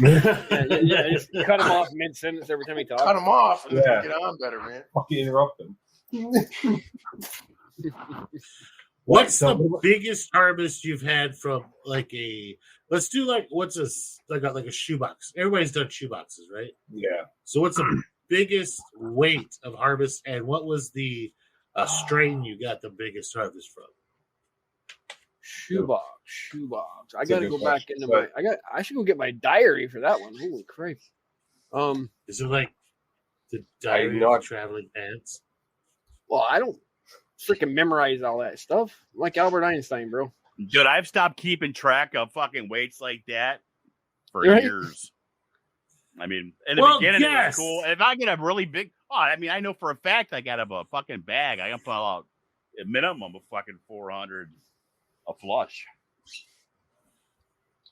Yeah, just cut him off mid-sentence every time he talks. Cut him off and get on better, man. Fucking interrupt him. What's the biggest harvest you've had from like a? Let's do like what's a like a shoebox. Everybody's done shoeboxes, right? Yeah. So what's the biggest weight of harvest, and what was the strain you got the biggest harvest from? Shoebox. I got to go back into my. I should go get my diary for that one. Holy Christ! Is it like the diary of traveling pants? Well, I don't freaking memorize all that stuff. I'm like Albert Einstein, bro. Dude, I've stopped keeping track of fucking weights like that for years. I mean, in the beginning, it was cool. If I get a really big, I know for a fact I got a fucking bag. I can pull out a minimum of fucking 400 a flush.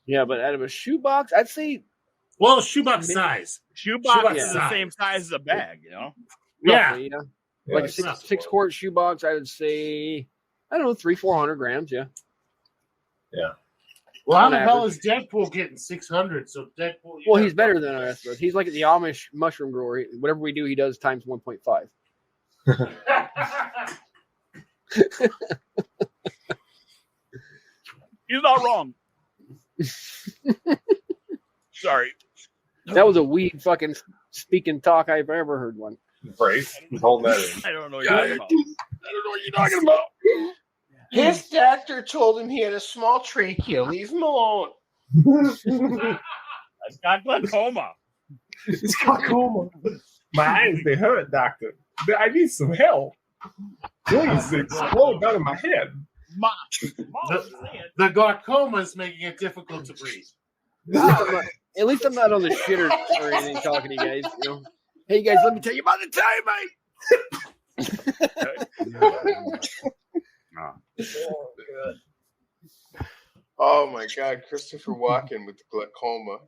Yeah, but out of a shoebox, I'd say. Well, shoebox size. Shoebox is the same size as a bag, you know? Roughly, yeah. Like a 6-quart shoebox, I would say, I don't know, 300-400 grams, yeah. Yeah. Well, how the hell is Deadpool getting 600? So Deadpool. Well, he's better than us. He's like the Amish mushroom grower. Whatever we do, he does times 1.5. He's not wrong. Sorry. That was a weed fucking speaking talk I've ever heard one. Right. Hold that in. I don't know what you're talking about. I don't know what you're talking about. His doctor told him he had a small trachea. Leave him alone. I've got glaucoma. It's glaucoma. My eyes, they hurt, doctor. I need some help. Please, they explode out of my head. The glaucoma is making it difficult to breathe. At least I'm not on the shitter or anything talking to you guys. You know? Hey, guys, let me tell you about the time, mate. Oh my God, Christopher Walken with the glaucoma.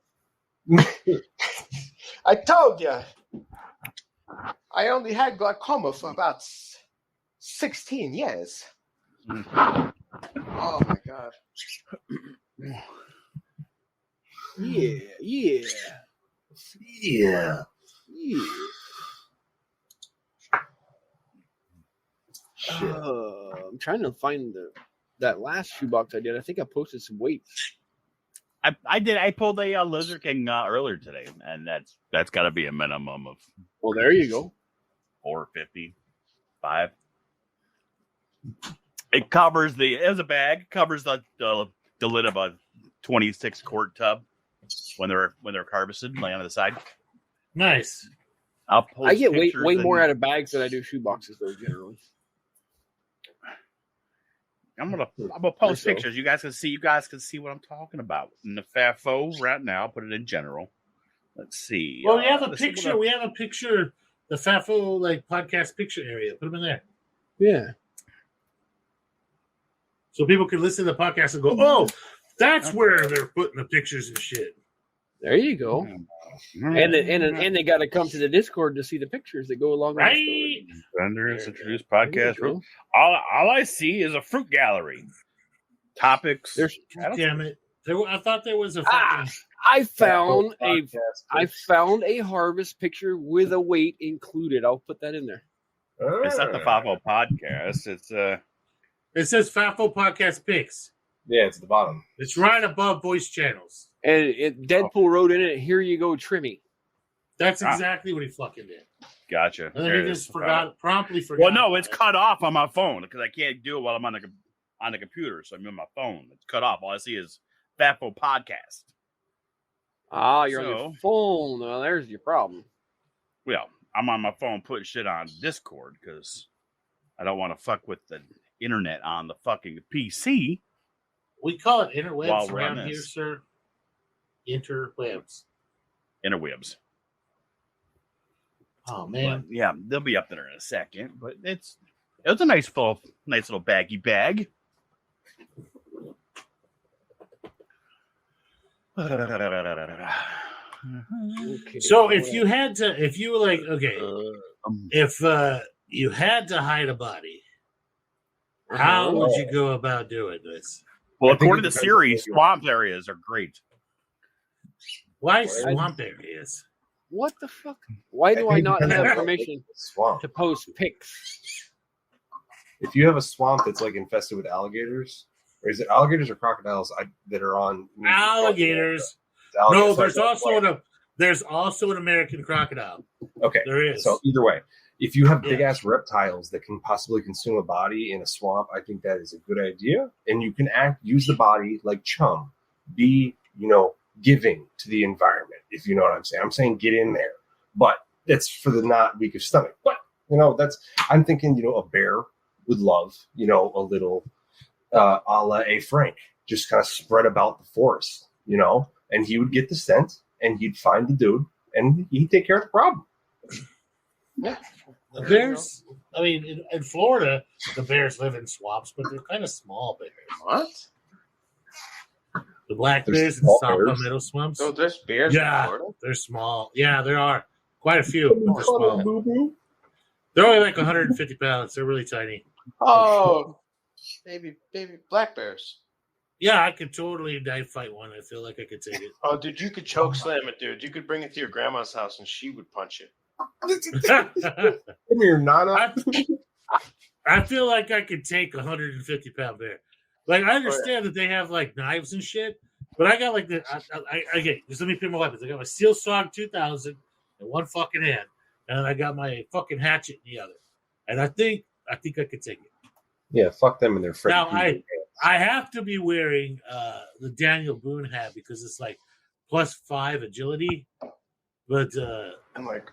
I told you, I only had glaucoma for about 16 years. Oh my God. Yeah. I'm trying to find that last shoebox I did. I think I posted some weights. I did. I pulled a Lizard King earlier today, and that's got to be a minimum of. Well, there you go. 455. It covers as a bag covers the lid of a 26-quart tub when they're harvested, laying on the side. Nice. I get way more out of bags than I do shoe boxes, though, generally. I'm gonna post pictures. You guys can see what I'm talking about. In the FAFO right now, I'll put it in general. Let's see. Well, we have a picture. We have a picture. The FAFO podcast picture area. Put them in there. Yeah. So people can listen to the podcast and go, "Oh, that's where they're putting the pictures and shit." There you go. And they got to come to the Discord to see the pictures that go along with the story. Vendors introduced podcast. All I see is a fruit gallery. Topics. Damn it! I thought there was a fucking. I found a harvest picture with a weight included. I'll put that in there. It's not the FAFO podcast. It says FAFO podcast pics. Yeah, it's at the bottom. It's right above voice channels. And Deadpool wrote in it, "Here you go, Trimmy." That's exactly what he fucking did. Gotcha. And then he just promptly forgot. Well, no, it's cut off on my phone because I can't do it while I'm on the computer. So I'm on my phone. It's cut off. All I see is FAFO podcast. Ah, you're on your phone. Well, there's your problem. Well, I'm on my phone putting shit on Discord because I don't want to fuck with the internet on the fucking PC. We call it interwebs While we're on around here, this. sir. Interwebs. Interwebs. Oh man. But, yeah, they'll be up there in a second. But it's a nice little baggy bag. Okay. So if you were like, okay, if you had to hide a body, how would you go about doing this? Well, according to the series, swamp areas are great. Why swamp areas? What the fuck? Why do I not have permission Swamp. to post pics? If you have a swamp that's like infested with alligators, or is it alligators or crocodiles that are on Alligators. No, there's also an American crocodile. Okay, There is. So either way, if you have big ass reptiles that can possibly consume a body in a swamp, I think that is a good idea. And you can use the body like chum, be giving to the environment. If you know what I'm saying, I'm saying get in there, but that's for the not weak of stomach. But I'm thinking a bear would love a little a la a Frank, just kind of spread about the forest, and he would get the scent and he'd find the dude and he'd take care of the problem. Yeah. The bears, I mean, in Florida, the bears live in swamps, but they're kind of small bears. What? The black There's bears in small South bears? Meadow swamps. Oh, there's bears in Florida? They're small. Yeah, there are quite a few. But they're small. Boo-boo. They're only like 150 pounds. They're really tiny. Oh, baby black bears. Yeah, I could totally knife fight one. I feel like I could take it. Oh, dude, you could choke slam it, dude. You could bring it to your grandma's house and she would punch it. Come here, Nana. I feel like I could take a 150-pound bear. Like, I understand that they have like knives and shit, but I got like the okay. Just let me pick my weapons. I got my Steel Song 2000 in one fucking hand, and I got my fucking hatchet in the other. And I think I could take it. Yeah, fuck them and their friends. Now I have to be wearing the Daniel Boone hat because it's like +5 agility, but I'm like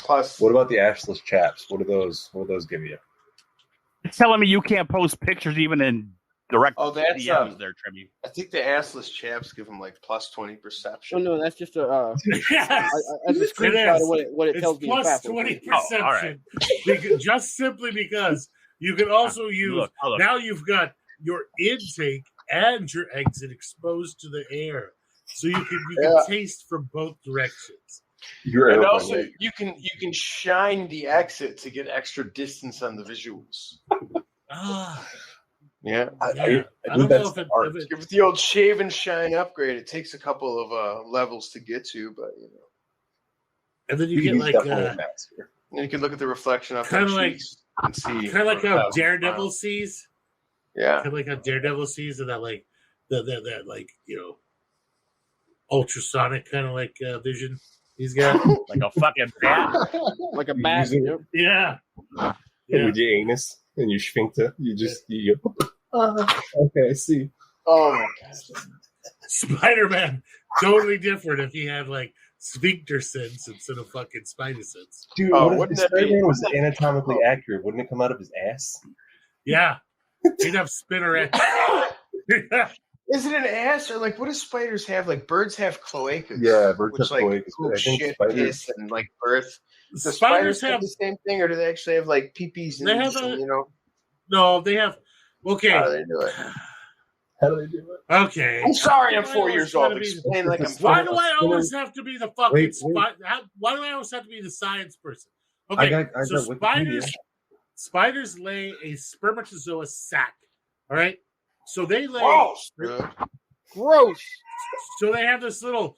plus. What about the ashless chaps? What do those give you? It's telling me you can't post pictures even in direct that's DMs there, Trimmy. I think the assless chaps give them like +20 perception. Oh no, that's just a yes, as a screenshot of what it tells me. It's in +20 FAFO. perception, just simply because you can also use. Look. Now you've got your intake and your exit exposed to the air, so you can taste from both directions. And also, you can shine the exit to get extra distance on the visuals. Yeah. I don't know if it With the old shave and shine upgrade, it takes a couple of levels to get to, but and then you get like and you can look at the reflection of kind of their like cheeks and see kind of like how Daredevil sees. Yeah. Kind of like how Daredevil sees that like that like ultrasonic kind of like vision he's got. Like a fucking bat. Like a bat. Yeah. With your anus and your sphincter, okay, I see. Oh my god. Spider-Man, totally different if he had like sphincter sense instead of fucking spider sense. Dude, what if Spider-Man was anatomically accurate? Wouldn't it come out of his ass? Yeah. He'd have spinner ass. Is it an ass or like what do spiders have? Like birds have cloacas. Yeah, birds have cloacas. I think shit, spiders piss, and like birth. Do Spiders have the same thing, or do they actually have like peepees? They have No, they have. Okay. How do they do it? How do they do it? Okay. I'm sorry, I'm 4 years old. Explain like I'm. Why do I always have to be the fucking why do I always have to be the science person? Okay, so spiders lay a spermatozoa sac. All right, so they lay. Gross. So they have this little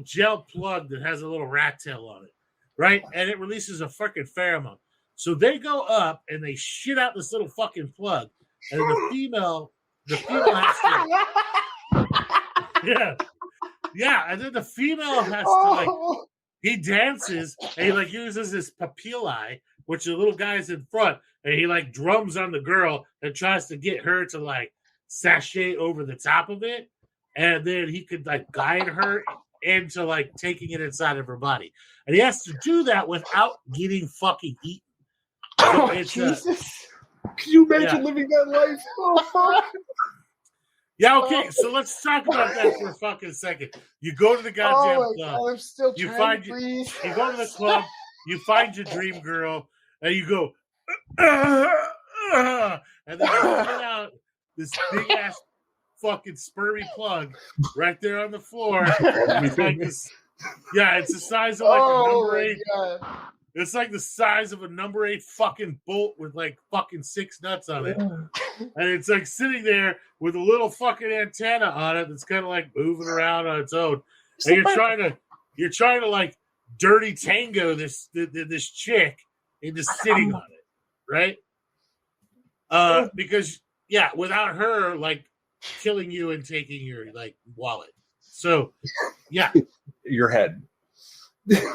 gel plug that has a little rat tail on it, right? And it releases a fucking pheromone. So they go up and they shit out this little fucking plug, and then the female has to. Yeah, and then the female has to like. He dances and he like uses his papillae, which the little guy's in front, and he like drums on the girl and tries to get her to like sashay over the top of it, and then he could like guide her into like taking it inside of her body, and he has to do that without getting fucking eaten. So Jesus! Can you imagine living that life? Oh, fuck. Yeah, okay. So let's talk about that for a fucking second. You go to the goddamn club. God, I'm still You trying find to breathe. You go to the club. You find your dream girl, and you go, and then you pull out this big ass fucking spermy plug right there on the floor. It's like this. Yeah, it's the size of like a number 8. God. It's like the size of a number 8 fucking bolt with like fucking 6 nuts on it. And it's like sitting there with a little fucking antenna on it that's kind of like moving around on its own. And you're trying to like dirty tango this chick into sitting on it, right? Because without her like killing you and taking your like wallet. So yeah. Your head.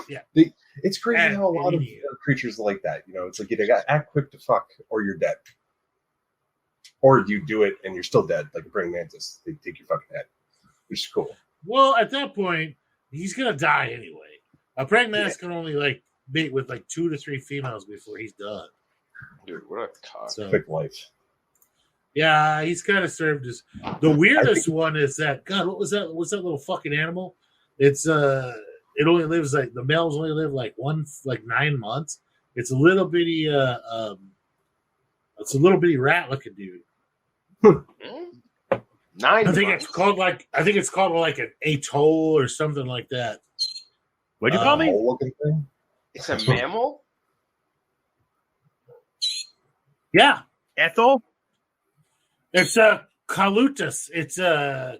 Yeah. It's crazy how a lot of creatures like that. You know, it's like you got act quick to fuck or you're dead. Or you do it and you're still dead, like a praying mantis. They take your fucking head. Which is cool. Well, at that point, he's gonna die anyway. A praying mantis can only like mate with like 2 to 3 females before he's done. Dude, what a cock. So, quick life. Yeah, he's kind of served as the weirdest one is that God, what was that? What's that little fucking animal? It's it only lives like the males only live like 9 months. It's a little bitty rat looking dude. 9 I think months. it's called like an atoll or something like that. What'd you call me? Looking thing? It's a mammal? Yeah. Ethel? It's a calutus. It's a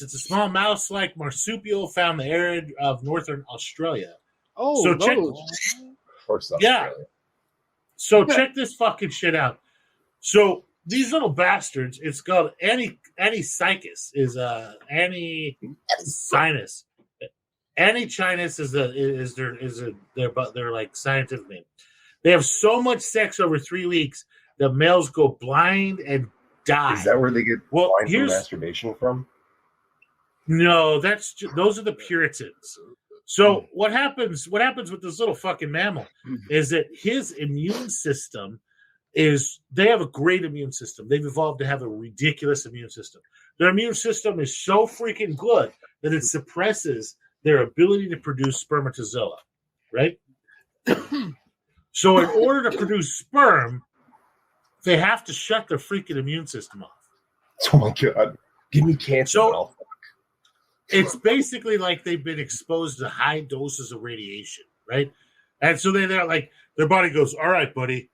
small mouse-like marsupial found in the area of northern Australia. Oh, So those. Of course, Yeah. So check this fucking shit out. So these little bastards, it's called Anisicus, is Anisicus. Anichinus is their like scientific name. They have so much sex over 3 weeks the males go blind and die. Is that where they get blind from here's masturbation from? No, those are the Puritans. So what happens with this little fucking mammal is that his immune system they have a great immune system. They've evolved to have a ridiculous immune system. Their immune system is so freaking good that it suppresses their ability to produce spermatozoa, right? So in order to produce sperm, they have to shut their freaking immune system off. Oh my god. Give me cancer. So it's basically like they've been exposed to high doses of radiation, right? And so they're like, their body goes, all right, buddy,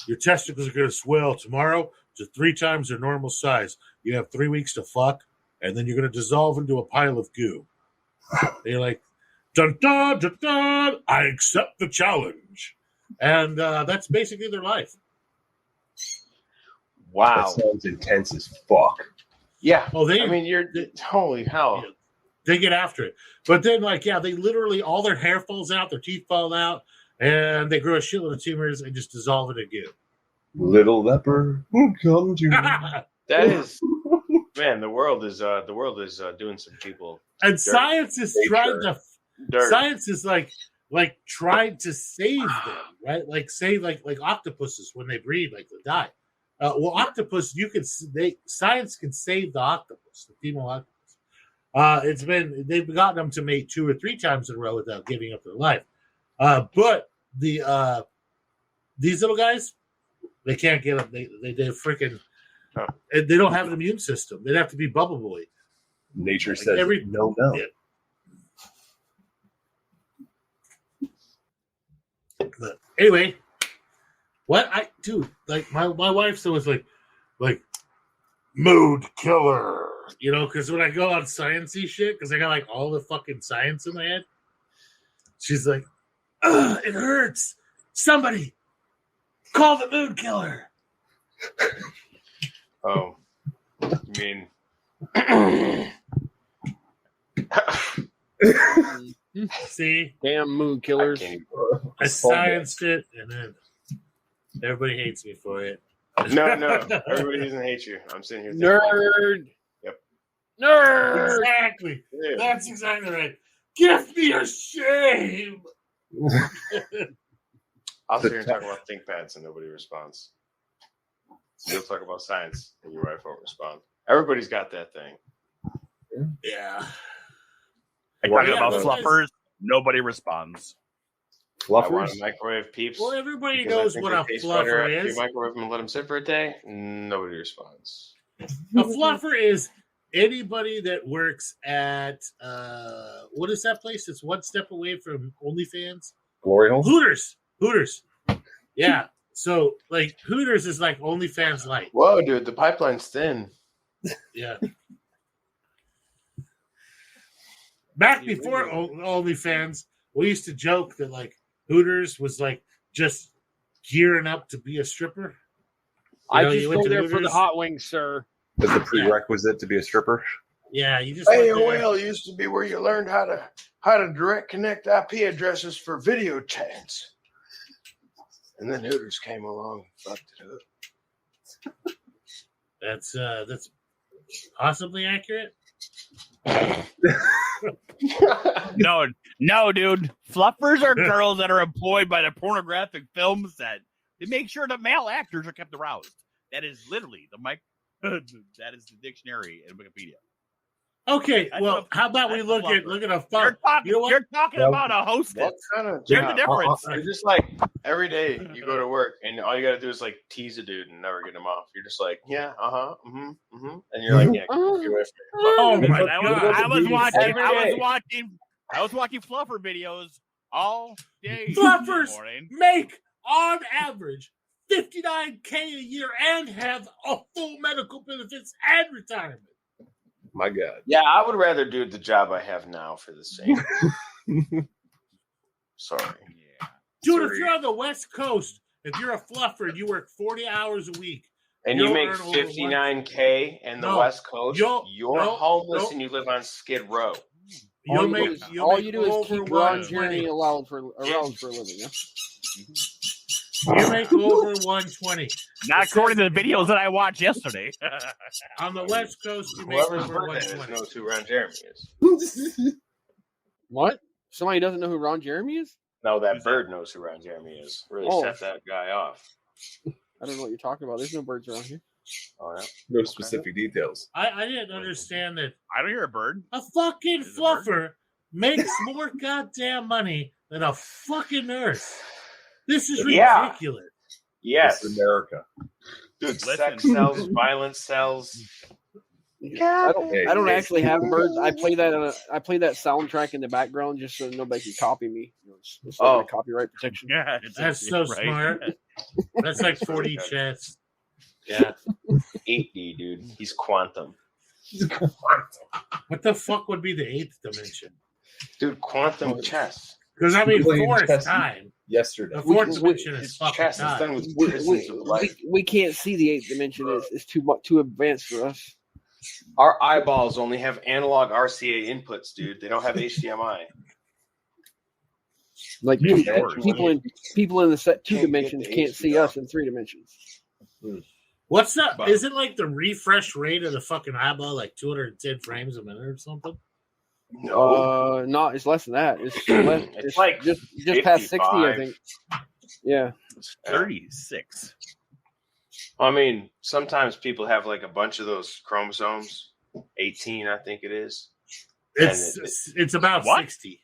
your testicles are going to swell tomorrow to 3 times their normal size. You have 3 weeks to fuck, and then you're going to dissolve into a pile of goo. They're like, dun, dun, dun, dun, I accept the challenge. And that's basically their life. Wow. That sounds intense as fuck. Yeah. Oh, Holy hell. Yeah, they get after it. But then, they literally, all their hair falls out, their teeth fall out, and they grow a shitload of tumors and just dissolve it in goo. Little leper, come to me. That is, man. The world is doing some people. And dirt. science is trying to. Dirt. Science is like trying to save them, right? Like save like octopuses when they breed, like they die. Octopus, science can save the octopus, the female octopus. They've gotten them to mate 2 or 3 times in a row without giving up their life. But these little guys, they can't get them. They freaking they don't have an immune system. They'd have to be bubble boy. Nature says no. Yeah. But anyway, my wife's always like mood killer, because when I go on sciencey shit, because I got like all the fucking science in my head, she's like, it hurts. Somebody call the mood killer. Oh, you mean? See, damn mood killers. I scienced it, and then everybody hates me for it. No, everybody doesn't hate you. I'm sitting here. Nerd. Yep. Nerd. Exactly. Yeah. That's exactly right. Give me your shame. I'll sit here and talk about ThinkPads and nobody responds. You'll talk about science and your wife won't respond. Everybody's got that thing. Yeah. I talk about fluffers. Nobody responds. I want Fluffers? a microwave Peeps. Well, everybody because I knows think what they a taste better fluffer after is. you microwave them and let them sit for a day. Nobody responds. A fluffer is anybody that works at what is that place? It's one step away from OnlyFans. Glory hole? Hooters. Yeah. So like Hooters is like OnlyFans light. Whoa, dude, the pipeline's thin. Yeah. Back before OnlyFans, we used to joke that like Hooters was like just gearing up to be a stripper. I know, just you went go to there for the Hooters? hot wings, sir. Is the prerequisite to be a stripper? Yeah, you just went there. AOL used to be where you learned how to direct connect IP addresses for video chats. And then Hooters came along and fucked it up. That's possibly accurate. No, dude. Fluffers are girls that are employed by the pornographic film set to make sure that male actors are kept aroused. That is literally that is the dictionary in Wikipedia. Okay, well, how about we look at a fuck? You're talking about a hostess. What kind of Here's job? the difference. You're just like every day you go to work and all you got to do is like tease a dude and never get him off. You're just like, yeah, and you're like, yeah, get away from me. Oh my I god! was watching fluffer videos all day. Fluffers morning. make on average $59K a year and have a full medical benefits and retirement. My God. Yeah, I would rather do the job I have now for the same. Sorry. Yeah. Dude, Sorry. if you're on the West Coast, if you're a fluffer and you work 40 hours a week, And you you'll make earn over $59K in the No, West Coast, you're homeless no. and you live on Skid Row. you'll make all you do is over keep Ron 120. Jeremy around for a living. Yeah? You make over 120. Not according to the videos that I watched yesterday. On the West Coast, you make Whoever's over birthday is 120. knows who Ron Jeremy is. What? Somebody doesn't know who Ron Jeremy is? No, that bird knows who Ron Jeremy is. Really set that guy off. I don't know what you're talking about. There's no birds around here. Oh, yeah. No specific details. I didn't understand that I don't hear a bird. a fucking Is it a bird? fluffer makes more goddamn money than a fucking nurse. This is Yeah. ridiculous. Yes. It's America. Dude, Listen. sex sells, violence sells. I don't actually have birds. I play that soundtrack in the background just so nobody can copy me. It's like copyright protection. Yeah, That's so smart. That's like 40 chats. Yeah. 8D, dude. He's quantum. What the fuck would be the eighth dimension? Dude, quantum chess. Because I mean, Playing 4 is chess. time. Yesterday. The fourth We- dimension is It's fucking chess. It's done time. with We, prisons of life. we can't see the eighth dimension. It's too advanced for us. Our eyeballs only have analog RCA inputs, dude. They don't have HDMI. Like You people in the set 2 Can't dimensions get the can't see HDR. us in 3 dimensions. What's that? But- Is it like the refresh rate of the fucking eyeball, like 210 frames a minute or something? No. Not it's less than that. It's It's like just past 60, I 55. think. Yeah. It's 36. I mean, sometimes people have like a bunch of those chromosomes. 18, I think it is. It's about What? 60.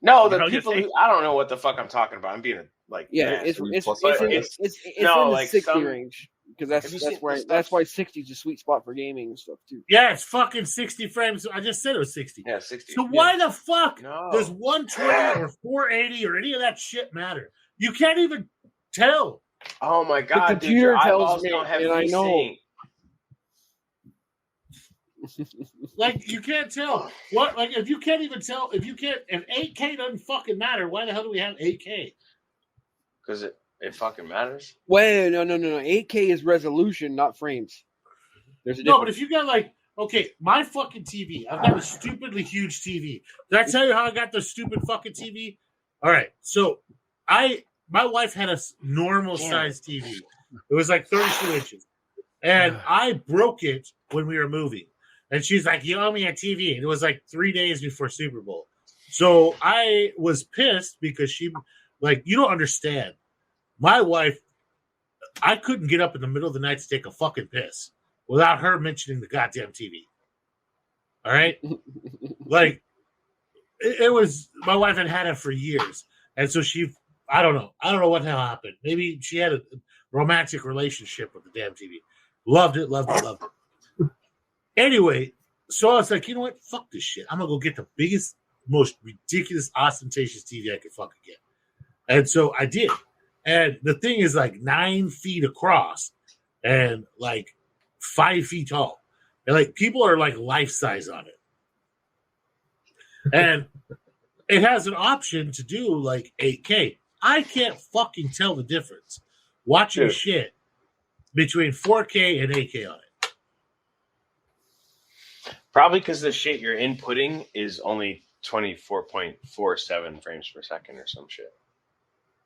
No, You the know, just people say- who I don't know what the fuck I'm talking about. I'm being like, Yeah, ass. it's in no, the like 60 some- range because Have you seen the that's stuff? why 60 is a sweet spot for gaming and stuff too. Yeah, it's fucking 60 frames. I just said it was 60. Yeah, 60. So why the fuck No. does 120 or 480 or any of that shit matter? You can't even tell. Oh my god, dude, computer your tells eyeballs me, don't have and I know. VSync. Like you can't tell. What like if you can't even tell if 8K doesn't fucking matter, why the hell do we have 8K? Because it fucking matters. Wait, no. 8K is resolution, not frames. There's a No, but difference. if you got like okay, my fucking TV. I've got a stupidly huge TV. Did I tell you how I got the stupid fucking TV? All right. So my wife had a normal size TV. It was like 32 inches. And I broke it when we were moving. And she's like, you owe me a TV. And it was like 3 days before Super Bowl. So I was pissed because she, like, you don't understand. My wife, I couldn't get up in the middle of the night to take a fucking piss. without her mentioning the goddamn TV. All right? Like, it was, my wife had it for years. And so I don't know what the hell happened. Maybe she had a romantic relationship with the damn TV. Loved it. Anyway, so I was like, you know what? Fuck this shit. I'm going to go get the biggest, most ridiculous, ostentatious TV I could fucking get. And so I did. And the thing is like 9 feet across and like 5 feet tall. And like people are like life size on it. And it has an option to do like 8K. I can't fucking tell the difference watching shit between 4K and 8K on it. Probably because the shit you're inputting is only 24.47 frames per second or some shit.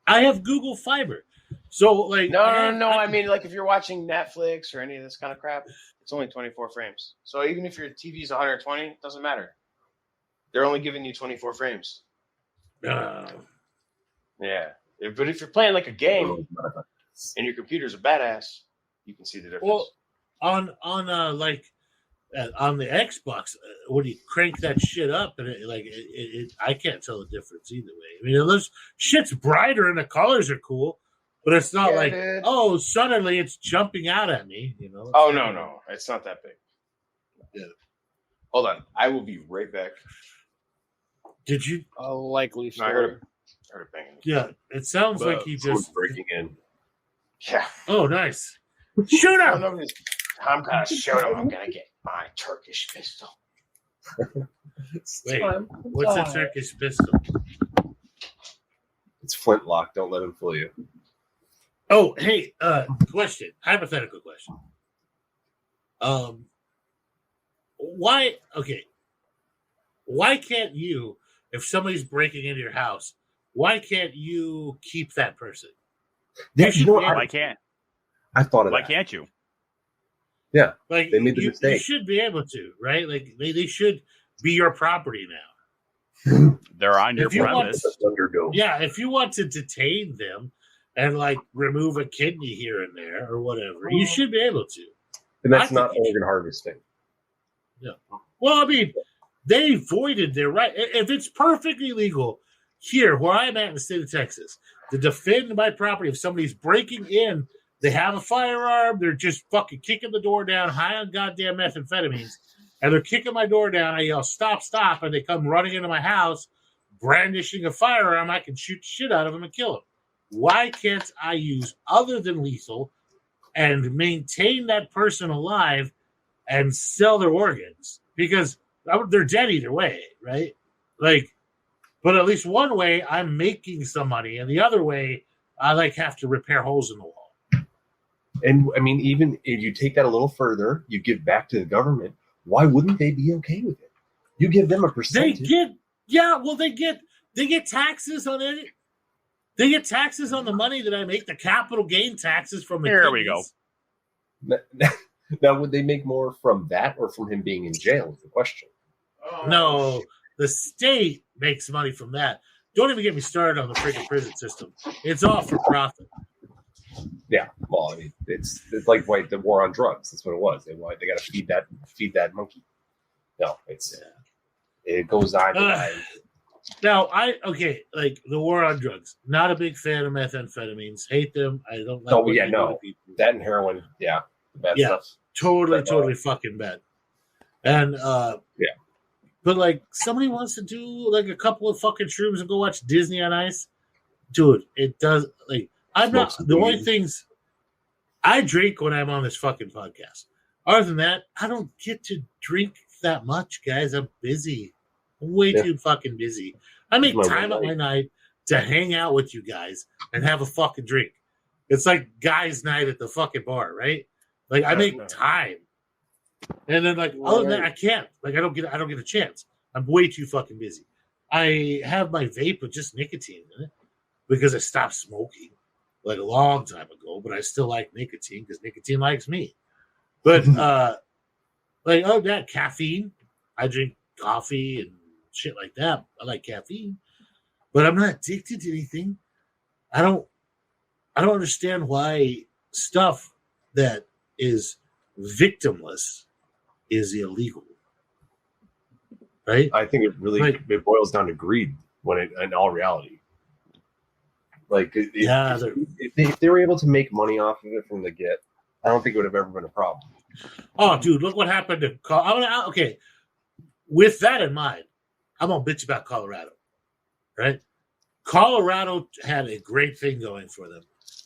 I have Google Fiber. So like No. I mean, like if you're watching Netflix or any of this kind of crap, it's only 24 frames. So even if your TV's 120, it doesn't matter. They're only giving you 24 frames. Yeah. But if you're playing like a game and your computer's a badass, you can see the difference. Well, on the Xbox, when you crank that shit up, and I can't tell the difference either way. I mean, unless shit's brighter and the colors are cool, but it's not suddenly it's jumping out at me. You know? Oh no, it's not that big. Yeah. Hold on, I will be right back. Did you? A likely story. No, I heard it banging. Yeah, it sounds like he just breaking in. Yeah. Oh, nice. Shoot him! I'm gonna shoot him. I'm gonna get my Turkish pistol. Wait, what's a Turkish pistol? It's flintlock. Don't let him fool you. Oh, hey, question. Hypothetical question. Why can't you, if somebody's breaking into your house, why can't you keep that person? Why can't? I thought of Why that. can't you? Yeah, like they made the mistake. You should be able to, right? Like they should be your property now. They're on your premise. Yeah, if you want to detain them and like remove a kidney here and there or whatever, you should be able to. And that's not organ harvesting. Yeah. Well, I mean, they voided their right. If it's perfectly legal here, where I'm at in the state of Texas, to defend my property, if somebody's breaking in, they have a firearm, they're just fucking kicking the door down, high on goddamn methamphetamines, and they're kicking my door down. I yell, stop, and they come running into my house, brandishing a firearm. I can shoot shit out of them and kill them. Why can't I use other than lethal and maintain that person alive and sell their organs? Because they're dead either way, right? Like, but at least one way I'm making some money, and the other way I have to repair holes in the wall. And I mean, even if you take that a little further, you give back to the government. Why wouldn't they be okay with it? You give them a percentage. They get taxes on it. They get taxes on the money that I make, the capital gain taxes from the Here we go. Now, would they make more from that or from him being in jail is the question. No, the state makes money from that. Don't even get me started on the freaking prison system. It's all for profit. Yeah, well, I mean, it's like the war on drugs. That's what it was. They got to feed that monkey. No, it goes on. Now, like the war on drugs. Not a big fan of methamphetamines. Hate them. I don't like. Oh yeah, no, that and heroin. Yeah, bad stuff. Totally fucking bad. And but like somebody wants to do like a couple of fucking shrooms and go watch Disney on Ice, dude. It does like. I'm not the only things I drink when I'm on this fucking podcast. Other than that, I don't get to drink that much, guys. I'm busy. I'm way too fucking busy. I make time at my night to hang out with you guys and have a fucking drink. It's like guys' night at the fucking bar, right? Like I make time. And then other than that, I can't. Like I don't get a chance. I'm way too fucking busy. I have my vape with just nicotine in it because I stopped smoking like a long time ago, but I still like nicotine because nicotine likes me. But that caffeine, I drink coffee and shit like that. I like caffeine, but I'm not addicted to anything. I don't understand why stuff that is victimless is illegal. Right? I think it really it boils down to greed when it, in all reality. Like, if they were able to make money off of it from the get, I don't think it would have ever been a problem. Oh, dude, look what happened to okay. With that in mind, I'm gonna bitch about Colorado, right? Colorado had a great thing going for them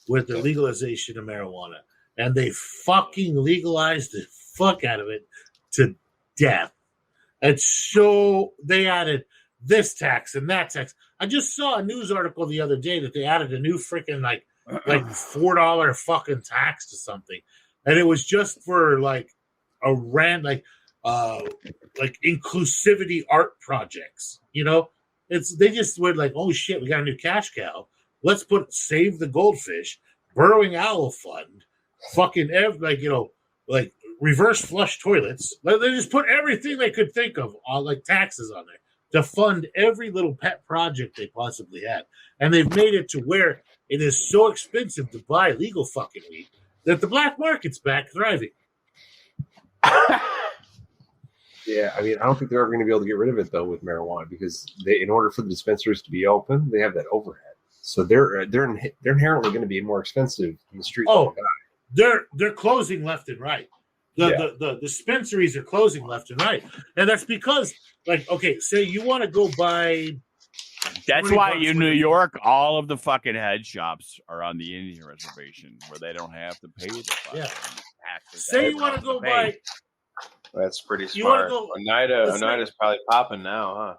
with the legalization of marijuana, and they fucking legalized the fuck out of it to death. And so they added this tax and that tax. I just saw a news article the other day that they added a new freaking like $4 fucking tax to something, and it was just for like a rant like inclusivity art projects. You know, they just went like, oh shit, we got a new cash cow. Let's put Save the Goldfish, Burrowing Owl Fund, fucking like reverse flush toilets. They just put everything they could think of on like taxes on there to fund every little pet project they possibly had. And they've made it to where it is so expensive to buy legal fucking weed that the black market's back thriving. Yeah, I mean, I don't think they're ever going to be able to get rid of it though with marijuana because in order for the dispensaries to be open, they have that overhead. So they're inherently going to be more expensive in the street. Oh, they're closing left and right. The dispensaries are closing left and right, and that's because, like, okay, say you want to go buy. That's why in New York, all of the fucking head shops are on the Indian reservation, where they don't have to pay the fucking taxes. Say you want to go buy. That's pretty smart. Oneida's probably popping now,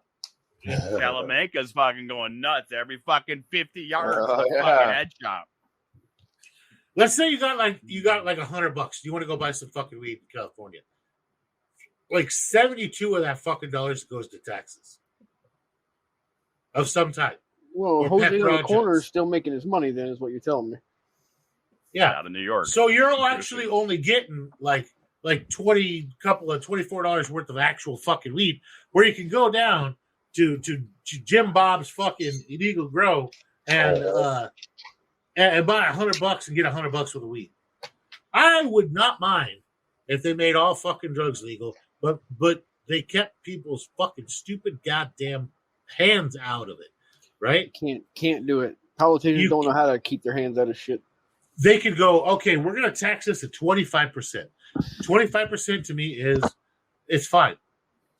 huh? Salamanca's fucking going nuts every fucking 50 yards. Fucking head shop. Let's say you got like $100. You want to go buy some fucking weed in California. Like 72 of that fucking dollars goes to taxes of some type. Well, Jose on the corner is still making his money. Then is what you're telling me. Yeah, out of New York. So you're actually only getting like $24 worth of actual fucking weed, where you can go down to Jim Bob's fucking illegal grow and buy $100 and get $100 worth of weed. I would not mind if they made all fucking drugs legal, but they kept people's fucking stupid goddamn hands out of it, right? Can't do it. Politicians don't know how to keep their hands out of shit. They could go, okay, we're going to tax this at 25%. 25% to me it's fine.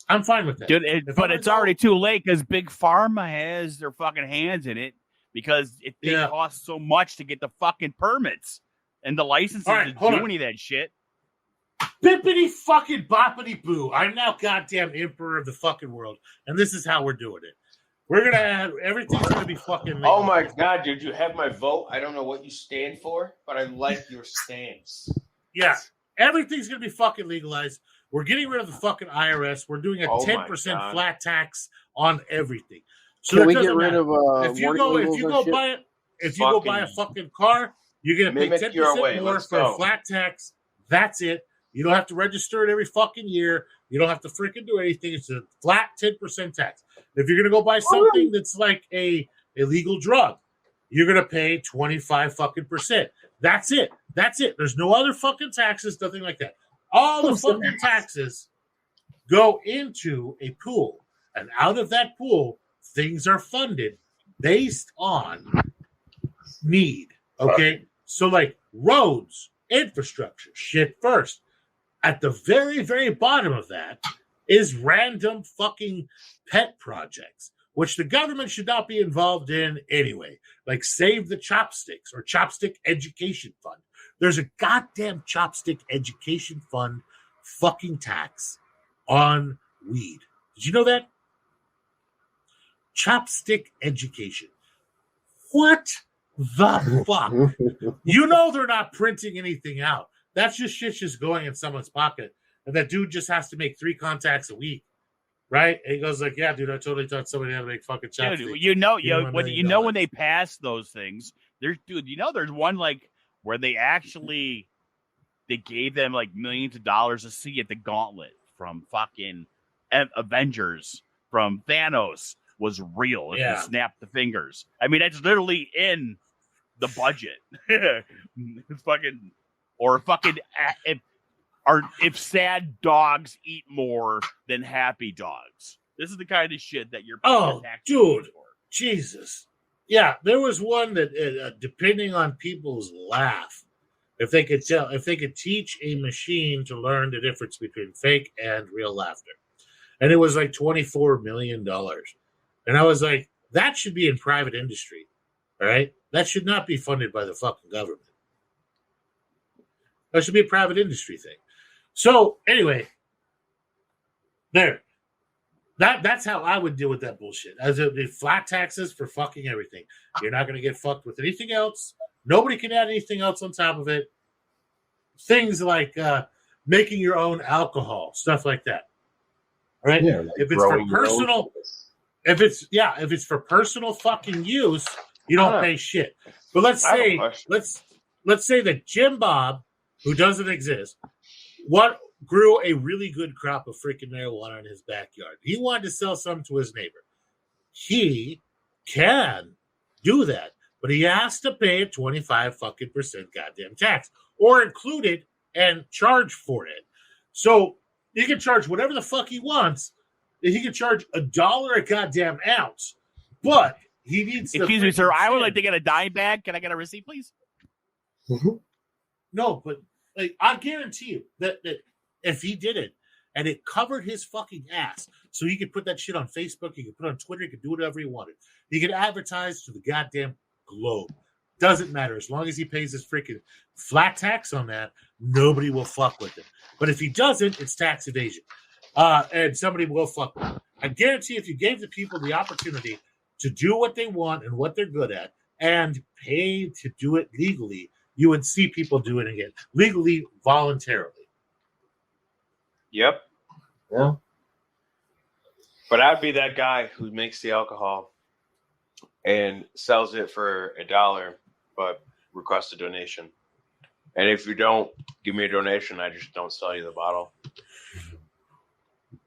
I'm fine with that. Dude, but it's already too late because Big Pharma has their fucking hands in it because it costs so much to get the fucking permits and the licenses to do any of that shit. Bippity fucking boppity boo. I'm now goddamn emperor of the fucking world, and this is how we're doing it. We're going to have everything's going to be fucking legal. Oh my God, dude, you have my vote. I don't know what you stand for, but I like your stance. Yeah, everything's going to be fucking legalized. We're getting rid of the fucking IRS. We're doing a 10% flat tax on everything. So can we get rid of if you go buy a fucking car, you're going to pay 10% more for a flat tax. That's it. You don't have to register it every fucking year. You don't have to freaking do anything. It's a flat 10% tax. If you're going to go buy something that's like a illegal drug, you're going to pay 25 fucking %. That's it. There's no other fucking taxes, nothing like that. All the fucking taxes go into a pool. And out of that pool, things are funded based on need. Okay? So like roads, infrastructure, shit first. At the very, very bottom of that is random fucking pet projects, which the government should not be involved in anyway. Like Save the Chopsticks or Chopstick Education Fund. There's a goddamn Chopstick Education Fund fucking tax on weed. Did you know that? Chopstick Education. What the fuck? You know they're not printing anything out. That's just shit just going in someone's pocket. And that dude just has to make 3 contacts a week. Right? And he goes like, yeah, dude, I totally taught somebody how to make fucking chopsticks. Dude, when they pass those things, there's one like where they gave them like millions of dollars to see at the gauntlet from fucking Avengers from Thanos was real. If you snap the fingers. I mean, that's literally in the budget. It's fucking. Or fucking are if sad dogs eat more than happy dogs. This is the kind of shit that you're. Dude, Jesus, yeah. There was one that, depending on people's laugh, if they could teach a machine to learn the difference between fake and real laughter, and it was like $24 million, and I was like, that should be in private industry, all right? That should not be funded by the fucking government. That should be a private industry thing. So anyway, there. That's how I would deal with that bullshit. As the flat taxes for fucking everything. You're not going to get fucked with anything else. Nobody can add anything else on top of it. Things like making your own alcohol, stuff like that. Right? Yeah, like if it's for personal, if it's for personal fucking use, you don't pay shit. But let's say that Jim Bob, who doesn't exist, grew a really good crop of freaking marijuana in his backyard. He wanted to sell some to his neighbor. He can do that, but he has to pay a 25% goddamn tax or include it and charge for it. So he can charge whatever the fuck he wants. He can charge $1 a goddamn ounce, but he needs. Excuse me, sir. I would like to get a dime bag. Can I get a receipt, please? No, but like I guarantee you that if he did it and it covered his fucking ass, so he could put that shit on Facebook, he could put it on Twitter, he could do whatever he wanted. He could advertise to the goddamn globe. Doesn't matter. As long as he pays his freaking flat tax on that, nobody will fuck with him. But if he doesn't, it's tax evasion. And somebody will fuck with him. I guarantee if you gave the people the opportunity to do what they want and what they're good at and pay to do it legally, you would see people doing it again. Legally, voluntarily. Yep. Yeah. But I'd be that guy who makes the alcohol and sells it for $1, but requests a donation. And if you don't give me a donation, I just don't sell you the bottle.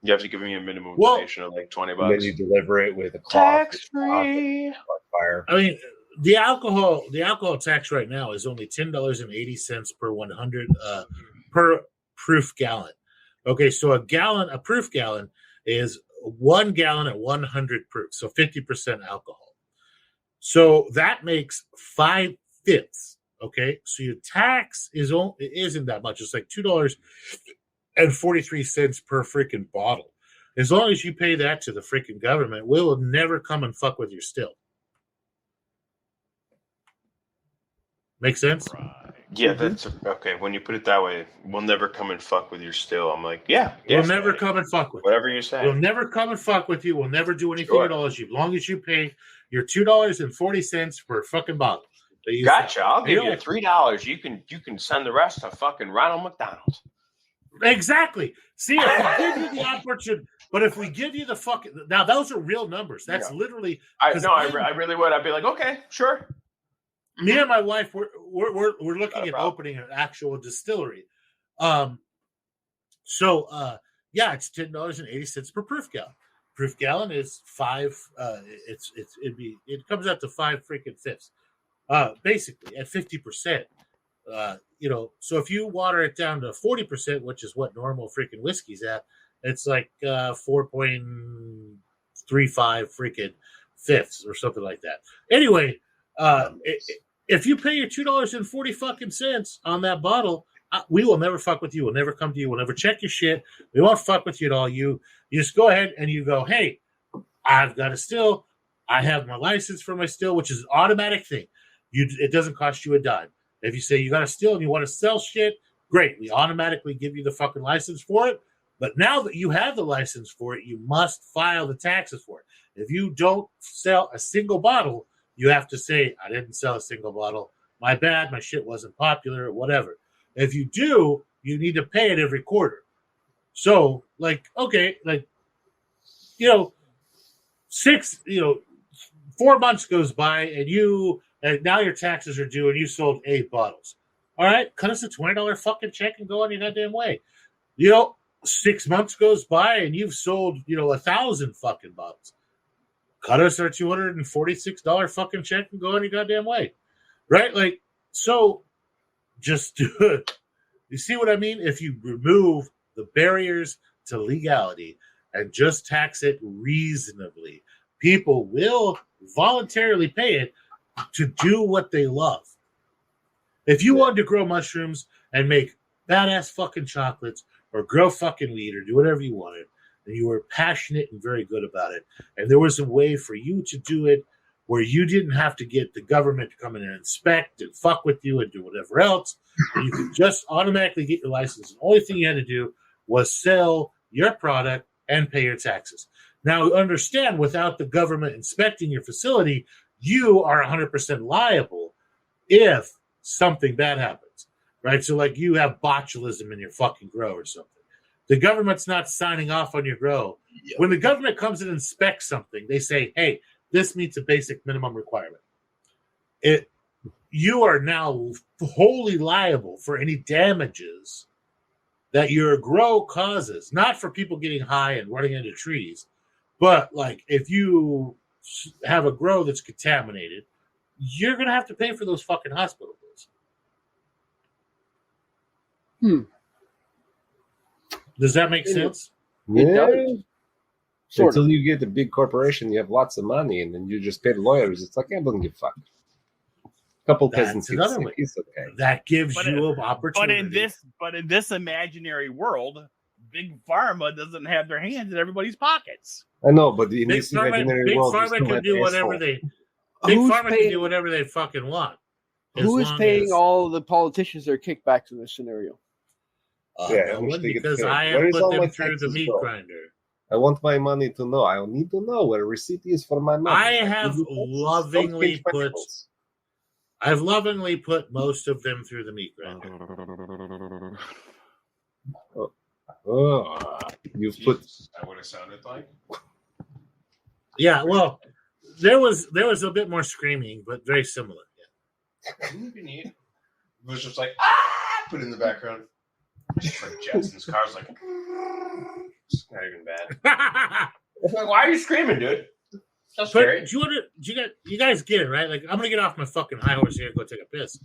You have to give me a minimum donation of like $20. And then you deliver it with a cloth. Tax-free. Fire. I mean, the alcohol tax right now is only $10.80 per 100 per proof gallon. Okay, so a proof gallon is 1 gallon at 100 proof, so 50% alcohol. So that makes 5/5. Okay, so your tax isn't that much. It's like $2.43 per freaking bottle. As long as you pay that to the freaking government, we will never come and fuck with your still. Make sense? Right. Yeah, that's okay. When you put it that way, we'll never come and fuck with your still. I'm like, we'll never come and fuck with you. Whatever you say. We'll never come and fuck with you. We'll never do anything at all. As long as you pay your $2.40 per fucking bottle. Gotcha. I'll give you $3. You can send the rest to fucking Ronald McDonald. Exactly. See, if we give you the opportunity, but if we give you the fucking now, those are real numbers. That's literally. I really would. I'd be like, okay, sure. Me and my wife, we're looking at opening an actual distillery. It's $10.80 per proof gallon. Proof gallon is 5. It comes out to 5 freaking fifths. Basically at 50%. So if you water it down to 40%, which is what normal freaking whiskey's at, it's like 4.35 freaking fifths or something like that. Anyway, if you pay your $2.40 on that bottle, we will never fuck with you. We'll never come to you. We'll never check your shit. We won't fuck with you at all. You just go ahead and you go, hey, I've got a still. I have my license for my still, which is an automatic thing. It doesn't cost you a dime. If you say you got a still and you want to sell shit, great. We automatically give you the fucking license for it. But now that you have the license for it, you must file the taxes for it. If you don't sell a single bottle, you have to say, I didn't sell a single bottle. My bad. My shit wasn't popular or whatever. If you do, you need to pay it every quarter. So, 4 months goes by and now your taxes are due and you sold 8 bottles. All right, cut us a $20 fucking check and go on your goddamn way. 6 months goes by and you've sold, 1,000 fucking bottles. Cut us our $246 fucking check and go on your goddamn way. Right? So just do it. You see what I mean? If you remove the barriers to legality and just tax it reasonably, people will voluntarily pay it to do what they love. If you wanted to grow mushrooms and make badass fucking chocolates or grow fucking weed or do whatever you wanted, and you were passionate and very good about it, and there was a way for you to do it where you didn't have to get the government to come in and inspect and fuck with you and do whatever else, and you could just automatically get your license. The only thing you had to do was sell your product and pay your taxes. Now, understand, without the government inspecting your facility, you are 100% liable if something bad happens, right? So, like, you have botulism in your fucking grow or something. The government's not signing off on your grow. When the government comes and inspects something, they say, hey, this meets a basic minimum requirement. You are now wholly liable for any damages that your grow causes, not for people getting high and running into trees, but like if you have a grow that's contaminated, you're going to have to pay for those fucking hospital bills. Does that make sense? It does. Sort Until you get a big corporation, you have lots of money, and then you just pay the lawyers. It's like, I don't give a fuck. Couple peasants. Another way. It's okay. That gives you an opportunity. But in this imaginary world, big pharma doesn't have their hands in everybody's pockets. I know, but in Big this imaginary Big world, Pharma can do whatever they. Big Pharma can do whatever they fucking want. Who is paying all the politicians their kickbacks in this scenario? Yeah, because I have put them through the meat grinder. I want my money to know. I need to know where a receipt is for my money. I've lovingly put most of them through the meat grinder. You've put. Is that what it sounded like? Yeah, well, there was a bit more screaming, but very similar. Yeah. Wouldn't it be neat? It was just like put in the background. Just like Jetson's cars, like it's not even bad. Like, why are you screaming, dude? That's scary. You guys get it, right? Like, I'm gonna get off my fucking high horse here and go take a piss.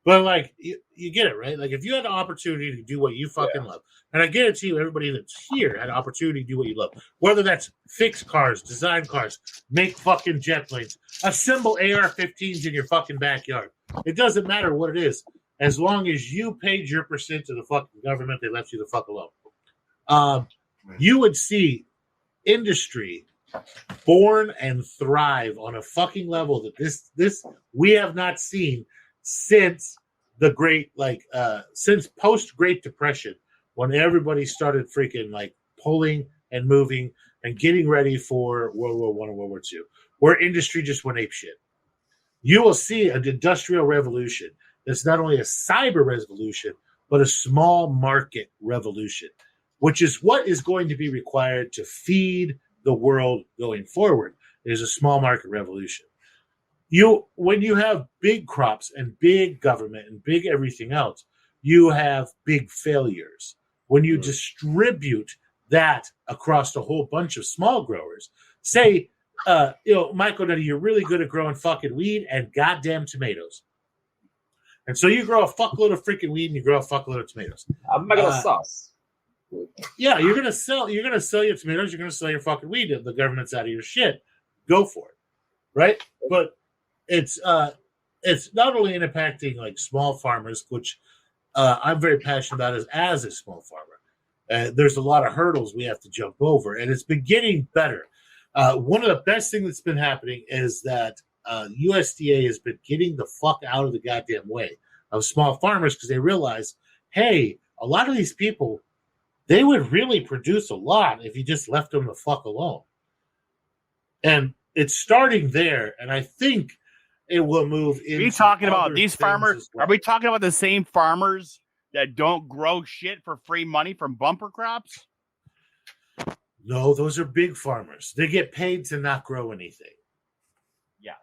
But like, you get it, right? Like, if you had the opportunity to do what you fucking love, and I guarantee you, everybody that's here had an opportunity to do what you love, whether that's fix cars, design cars, make fucking jet planes, assemble AR-15s in your fucking backyard. It doesn't matter what it is. As long as you paid your percent to the fucking government, they left you the fuck alone. You would see industry born and thrive on a fucking level that this we have not seen since the great, since post Great Depression, when everybody started freaking like pulling and moving and getting ready for World War I and World War II, where industry just went apeshit. You will see an industrial revolution. It's not only a cyber revolution, but a small market revolution, which is what is going to be required to feed the world going forward. Is a small market revolution. When you have big crops and big government and big everything else, you have big failures. When you distribute that across a whole bunch of small growers, say, Michael, Nutty, you're really good at growing fucking weed and goddamn tomatoes. And so you grow a fuckload of freaking weed and you grow a fuckload of tomatoes. I'm making a sauce. Yeah, you're gonna sell your tomatoes, you're gonna sell your fucking weed. If the government's out of your shit, go for it. Right? But it's not only impacting like small farmers, which I'm very passionate about as a small farmer. There's a lot of hurdles we have to jump over, and it's been getting better. One of the best things that's been happening is that USDA has been getting the fuck out of the goddamn way of small farmers because they realize, hey, a lot of these people, they would really produce a lot if you just left them the fuck alone. And it's starting there, and I think it will move into. Are you talking about these farmers? Well. Are we talking about the same farmers that don't grow shit for free money from bumper crops? No, those are big farmers. They get paid to not grow anything. Yes,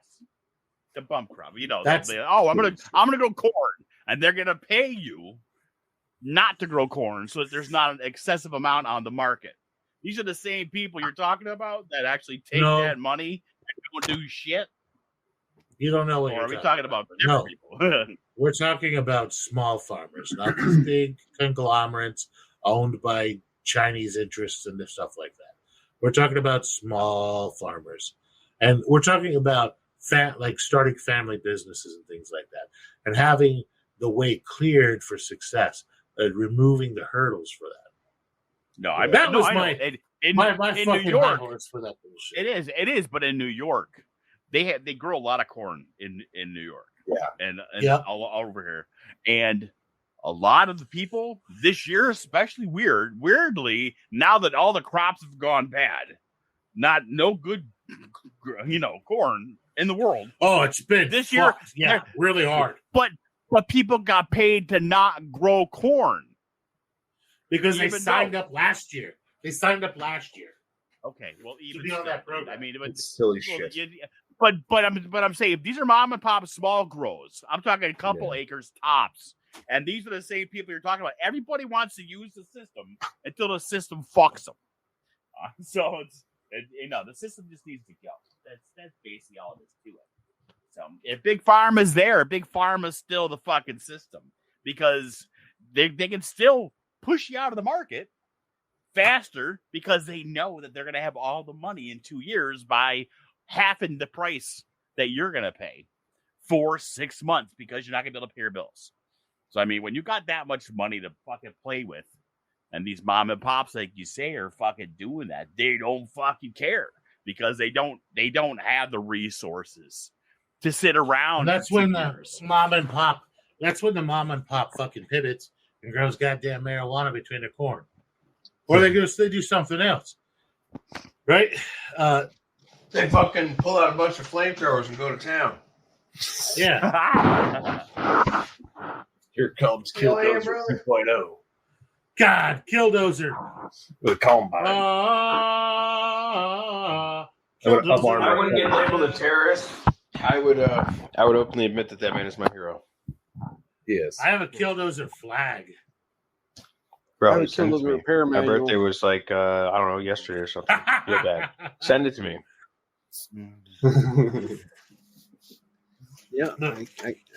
the bump crop. I'm gonna grow corn, and they're gonna pay you not to grow corn, so that there's not an excessive amount on the market. These are the same people you're talking about that actually take that money and don't do shit. You don't know what Or you're are we talking about No. different people? We're talking about small farmers, not these big conglomerates owned by Chinese interests and stuff like that. We're talking about small farmers. And we're talking about like starting family businesses and things like that, and having the way cleared for success, removing the hurdles for that. No, I That was in my in fucking New York. horse for that bullshit. It is, but in New York, they grow a lot of corn in New York. Yeah. And all over here. And a lot of the people this year, especially weirdly, now that all the crops have gone bad, no good, corn in the world. Oh, it's been this year, really hard. But people got paid to not grow corn because they signed up last year. Okay, well, even to be on that program. I mean, it's silly shit. But I'm saying if these are mom and pop small grows, I'm talking a couple acres tops, and these are the same people you're talking about. Everybody wants to use the system until the system fucks them. So the system just needs to go. That's basically all it is to it. So if Big Pharma is there, Big Pharma is still the fucking system because they can still push you out of the market faster because they know that they're going to have all the money in 2 years by halving the price that you're going to pay for 6 months because you're not going to be able to pay your bills. So, I mean, when you got that much money to fucking play with, and these mom and pops, like you say, are fucking doing that, they don't fucking care because they don't have the resources to sit around. And that's when the mom and pop fucking pivots and grows goddamn marijuana between their corn. Or they do something else. Right? They fucking pull out a bunch of flamethrowers and go to town. Yeah. Here comes Killdozer 2.0. God, Killdozer. With a combine. I wouldn't get labeled a terrorist. I would openly admit that man is my hero. Yes. I have a Killdozer flag. Bro, my birthday was like I don't know, yesterday or something. Feel bad. Send it to me. Yeah, I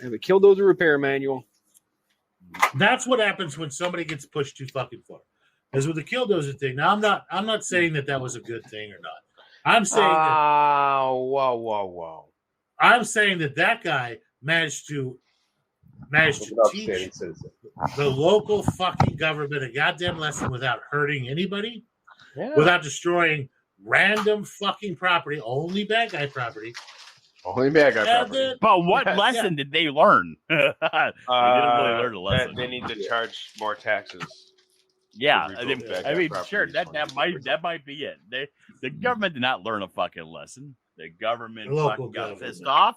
have a Killdozer repair manual. That's what happens when somebody gets pushed too fucking far. As with the Killdozer thing. Now I'm not saying that was a good thing or not. I'm saying whoa. I'm saying that guy managed to teach the local fucking government a goddamn lesson without hurting anybody, without destroying random fucking property, only bad guy property. Only bad guy property. But what lesson did they learn? They didn't really learn a lesson. They need to charge more taxes. Yeah, I mean, sure, that might be it. The government did not learn a fucking lesson. The government fucking got pissed off,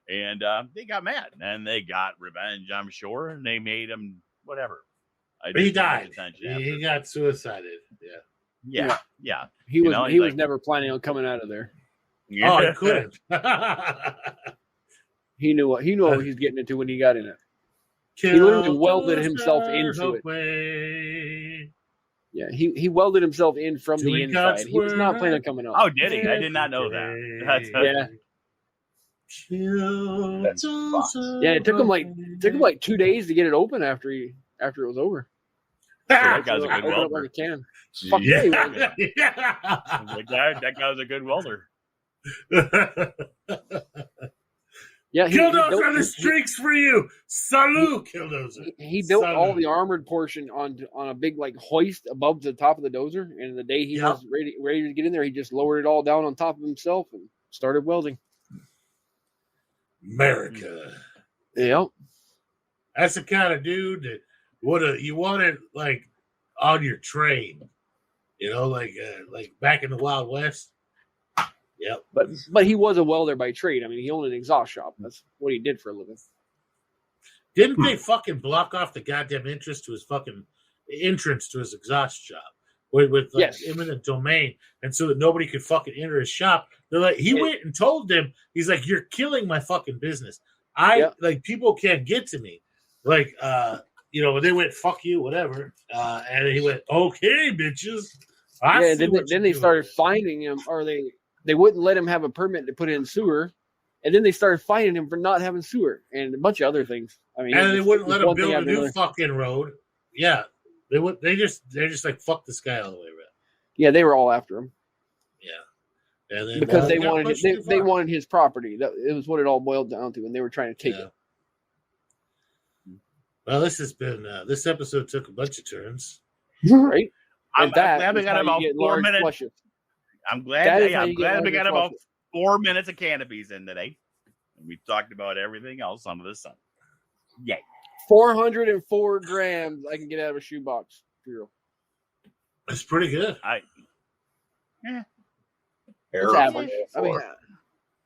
and they got mad, and they got revenge, I'm sure, and they made him whatever. He died. He got suicided. Yeah. He was never planning on coming out of there. Oh, he couldn't. He knew what he was getting into when he got in it. He literally welded himself into it. Yeah, he welded himself in from the inside. He was not planning on coming out. Oh, did he? I did not know that. Yeah, it took him like 2 days to get it open after it was over. That guy's a good welder. Like a can. That guy was a good welder. Yeah, Killdozer are the streaks for you. Salute, Killdozer. He built all the armored portion on a big like hoist above the top of the dozer, and the day he was ready to get in there, he just lowered it all down on top of himself and started welding. America. Yep. That's the kind of dude that you wanted like on your train, like back in the Wild West. Yep. But he was a welder by trade. I mean, he owned an exhaust shop. That's what he did for a living. Didn't they fucking block off the goddamn entrance to his exhaust shop with eminent domain, and so that nobody could fucking enter his shop? They're like, went and told them, he's like, you're killing my fucking business. People can't get to me. Like, they went, fuck you, whatever. And he went, okay, bitches. Then they started finding him, or they wouldn't let him have a permit to put in sewer. And then they started fighting him for not having sewer and a bunch of other things. I mean, and they wouldn't let him one thing build a after new another. fucking road. Yeah, they're just like fuck this guy all the way around. Yeah, they were all after him Yeah, and then, because they got wanted pushed they, too they far. wanted his property. That it was what it all boiled down to, and they were trying to take Yeah. it. Well, this has been this episode took a bunch of turns. Right? I'm And that glad we is got how you about get 4 large minutes. flushes. I'm glad. That is Yeah, how I'm you get glad we larger got about flushes. 4 minutes of canopies in today. And we talked about everything else under the sun. Yay. 404 grams I can get out of a shoebox. For real. It's pretty good. It's average. I mean,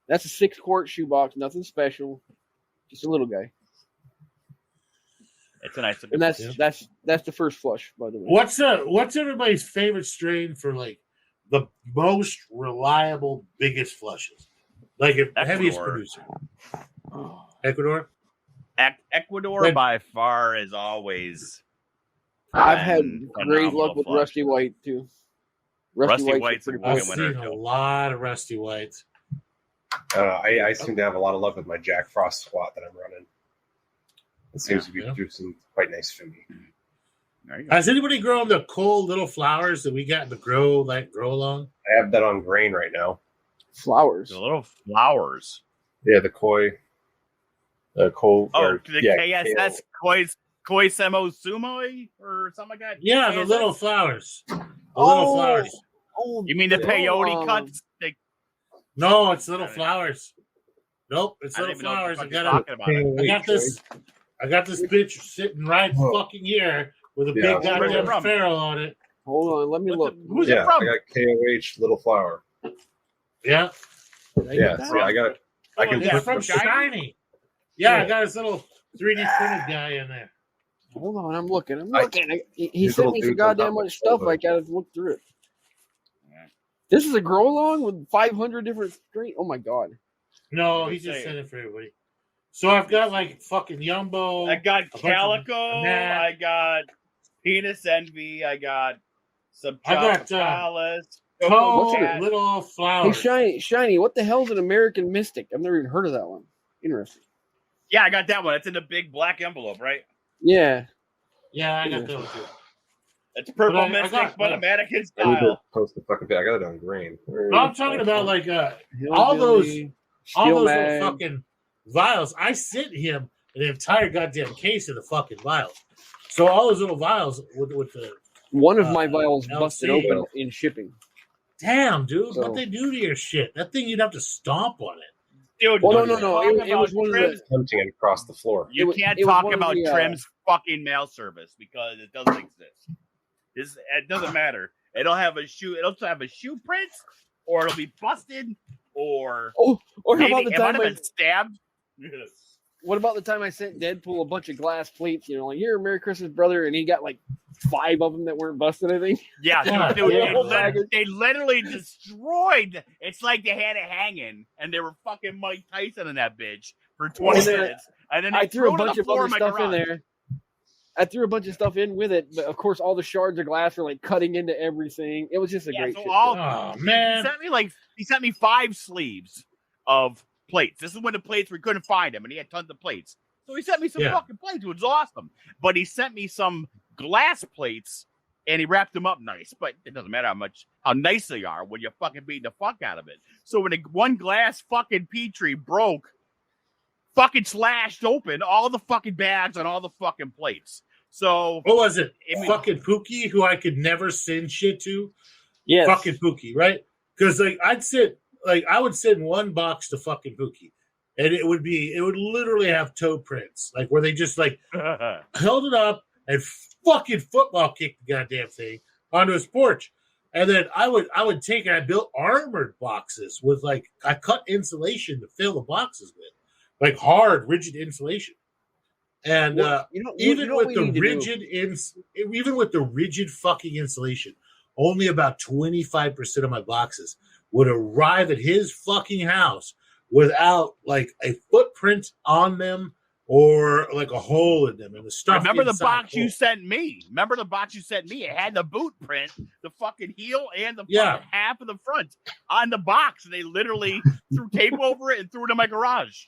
that's a 6-quart shoebox. Nothing special. Just a little guy. It's a nice. And that's the first flush, by the way. What's everybody's favorite strain for like the most reliable, biggest flushes? Like a heaviest Ecuador. producer. Ecuador? Ecuador When- by far is always. I've had been great phenomenal luck with flush. Rusty White too. Rusty are White's pretty a good. I've fucking winner, seen a too. lot of Rusty Whites. I seem to have a lot of luck with my Jack Frost squat that I'm running. It seems to be Yeah. producing quite nice for me. There you go. Has anybody grown the cool little flowers that we got to grow along? I have that on grain right now. Flowers. The little flowers. Yeah, the koi. Oh, or, the yeah, KSS Koi Semo Sumoi or something like that? Yeah, the KSS? little flowers. The little flowers. Oh, You mean the peyote um, cuts? No, it's little flowers. Nope, it's I don't little even know what flowers. the I fuck you're got talking about. It. I got this bitch sitting right fucking here with a Yeah. big Where's it goddamn from? ferrule on it. Hold on, let me look. Who's Yeah, it from? I got KOH little flower. Yeah, Yeah, see, I got. I can Yeah, it's from Shiny? Shiny. Yeah, I got this little 3D printed guy in there. Hold on, I'm looking. I- He These sent little me some dudes on goddamn top of much stuff. the- I gotta look through it. This is a grow along with 500 different strains. Oh my god! No, he just sent it for everybody. So I've got like fucking Yumbo. I got bunch of Calico. Nat. I got Penis Envy. I got some I got, Palace. Cold Cat. little Hey, flowers. shiny. What the hell's an American Mystic? I've never even heard of that one. Interesting. Yeah, I got that one. It's in the big black envelope, right? Yeah. Yeah, I got those too. It's purple I mystic, got- but a mannequin I need to style. post the fucking thing. I got it on grain. No, I'm talking about like all those Steel little Mag. fucking vials. I sent him an entire goddamn case of the fucking vials. So all those little vials with the One of my vials LC. busted open in shipping. damn dude, So- what they do to your shit? That thing you'd have to stomp on it. Dude, Well, you no. talk It was about one of the- Trim's- Tempting it across the floor. You It can't was talk one of about the, Trim's fucking mail service because it doesn't exist. It doesn't matter. It'll have a shoe. It'll have a shoe print, or it'll be busted, or Or how maybe about the it might time have been stabbed. What about the time I sent Deadpool a bunch of glass plates? You know, like, here, Merry Christmas, brother, and he got like 5 of them that weren't busted. I think. Yeah, Yeah, dude, yeah. they literally destroyed. It's like they had it hanging, and they were fucking Mike Tyson in that bitch for 20 And then minutes, and then they I threw a it on bunch the of floor other in my stuff in garage. there. I threw a bunch of stuff in with it, but of course, all the shards of glass were like cutting into everything. It was just a Yeah, great so shit. all Oh he man. sent me 5 sleeves of plates. This is when the plates we couldn't find them, and he had tons of plates. So he sent me some Yeah. fucking plates. It was awesome. But he sent me some glass plates, and he wrapped them up nice. But it doesn't matter how nice they are when you're fucking beating the fuck out of it. So when one glass fucking Petri broke, fucking slashed open all the fucking bags on all the fucking plates. So What was it? I mean- Fucking Pookie, who I could never send shit to. Yes. Fucking Pookie, right? Because like I would send one box to fucking Pookie, and it would literally have toe prints, like where they just like held it up and fucking football kicked the goddamn thing onto his porch. And then I would take and I built armored boxes with like I cut insulation to fill the boxes with, like hard, rigid insulation. And even with the rigid fucking insulation, only about 25% of my boxes would arrive at his fucking house without like a footprint on them or like a hole in them, and the stuff. Remember the inside box full. you sent me? Remember the box you sent me? It had the boot print, the fucking heel, and the Yeah. fucking half of the front on the box. And they literally threw tape over it and threw it in my garage.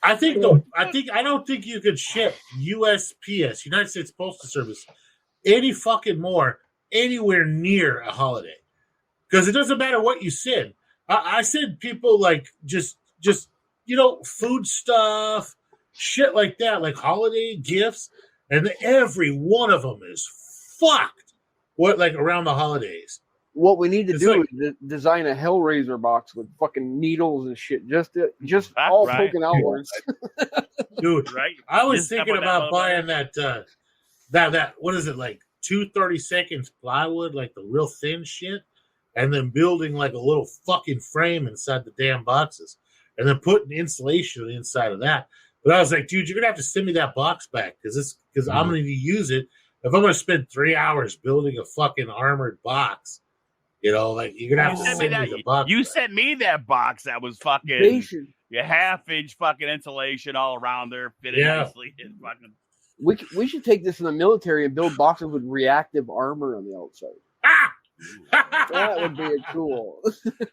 I don't think you could ship USPS, United States Postal Service, any fucking more anywhere near a holiday, because it doesn't matter what you send. I send people like just food stuff, shit like that, like holiday gifts, and every one of them is fucked. What, like around the holidays? What we need to It's do like- is design a Hellraiser box with fucking needles and shit, just all right. poking outwards. Dude, Right? I was Just thinking cover that about motherfucker. buying that what is it, like 230 seconds plywood, like the real thin shit, and then building like a little fucking frame inside the damn boxes, and then putting insulation on the inside of that. But I was like, dude, you're gonna have to send me that box back because I'm gonna need to use it if I'm gonna spend 3 hours building a fucking armored box. Like you're gonna have to send me the box. You back. sent me that box that was They fucking should- your half-inch fucking insulation all around there, fitted Yeah. nicely. And fucking we should take this in the military and build boxes with reactive armor on the outside. Ah! That would be cool.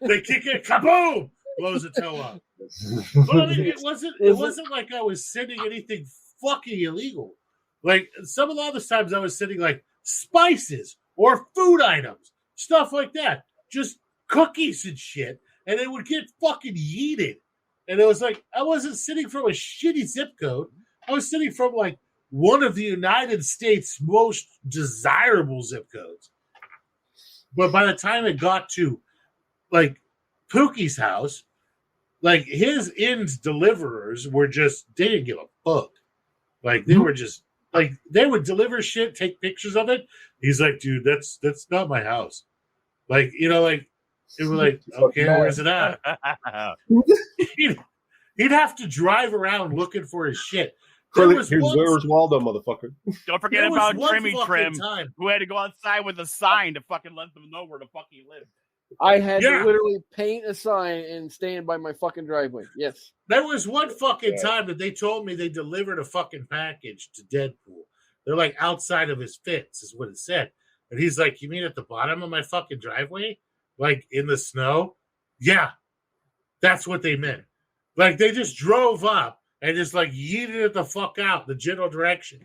They kick it, kaboom, blows the toe up. But I mean, it wasn't like I was sending anything fucking illegal. Like some of the other times I was sending like spices or food items, stuff like that, just cookies and shit, and it would get fucking yeeted. And it was like I wasn't sitting from a shitty zip code. I was sitting from like one of the United States' most desirable zip codes. But by the time it got to like Pookie's house, like his inn's deliverers were just, they didn't give a fuck. Like they were just like, they would deliver shit, take pictures of it. He's like, dude, that's not my house. Like, like it was like, okay, where's it at? He'd have to drive around looking for his shit. Here's where's Waldo, motherfucker. don't forget There was about one Trimmy fucking Trim, time. who had to go outside with a sign to fucking let them know where the fuck he lived. I had Yeah. to literally paint a sign and stand by my fucking driveway. Yes. There was one fucking time that they told me they delivered a fucking package to Deadpool. They're like outside of his fence, is what it said. And he's like, you mean at the bottom of my fucking driveway? Like in the snow? Yeah. That's what they meant. Like they just drove up and just like yeeted it the fuck out the general direction.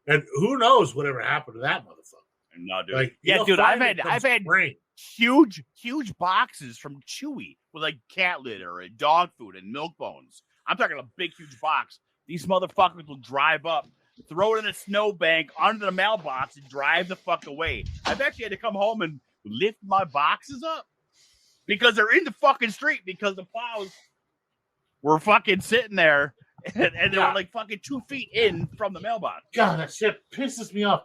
And who knows whatever happened to that motherfucker. No, dude. Like, Yeah, you'll dude, find I've it had come spring. huge boxes from Chewy with like cat litter and dog food and milk bones. I'm talking a big, huge box. These motherfuckers will drive up, throw it in a snowbank under the mailbox and drive the fuck away. I've actually had to come home and lift my boxes up because they're in the fucking street because the plows were fucking sitting there and they were like fucking 2 feet in from the mailbox. God, that shit pisses me off.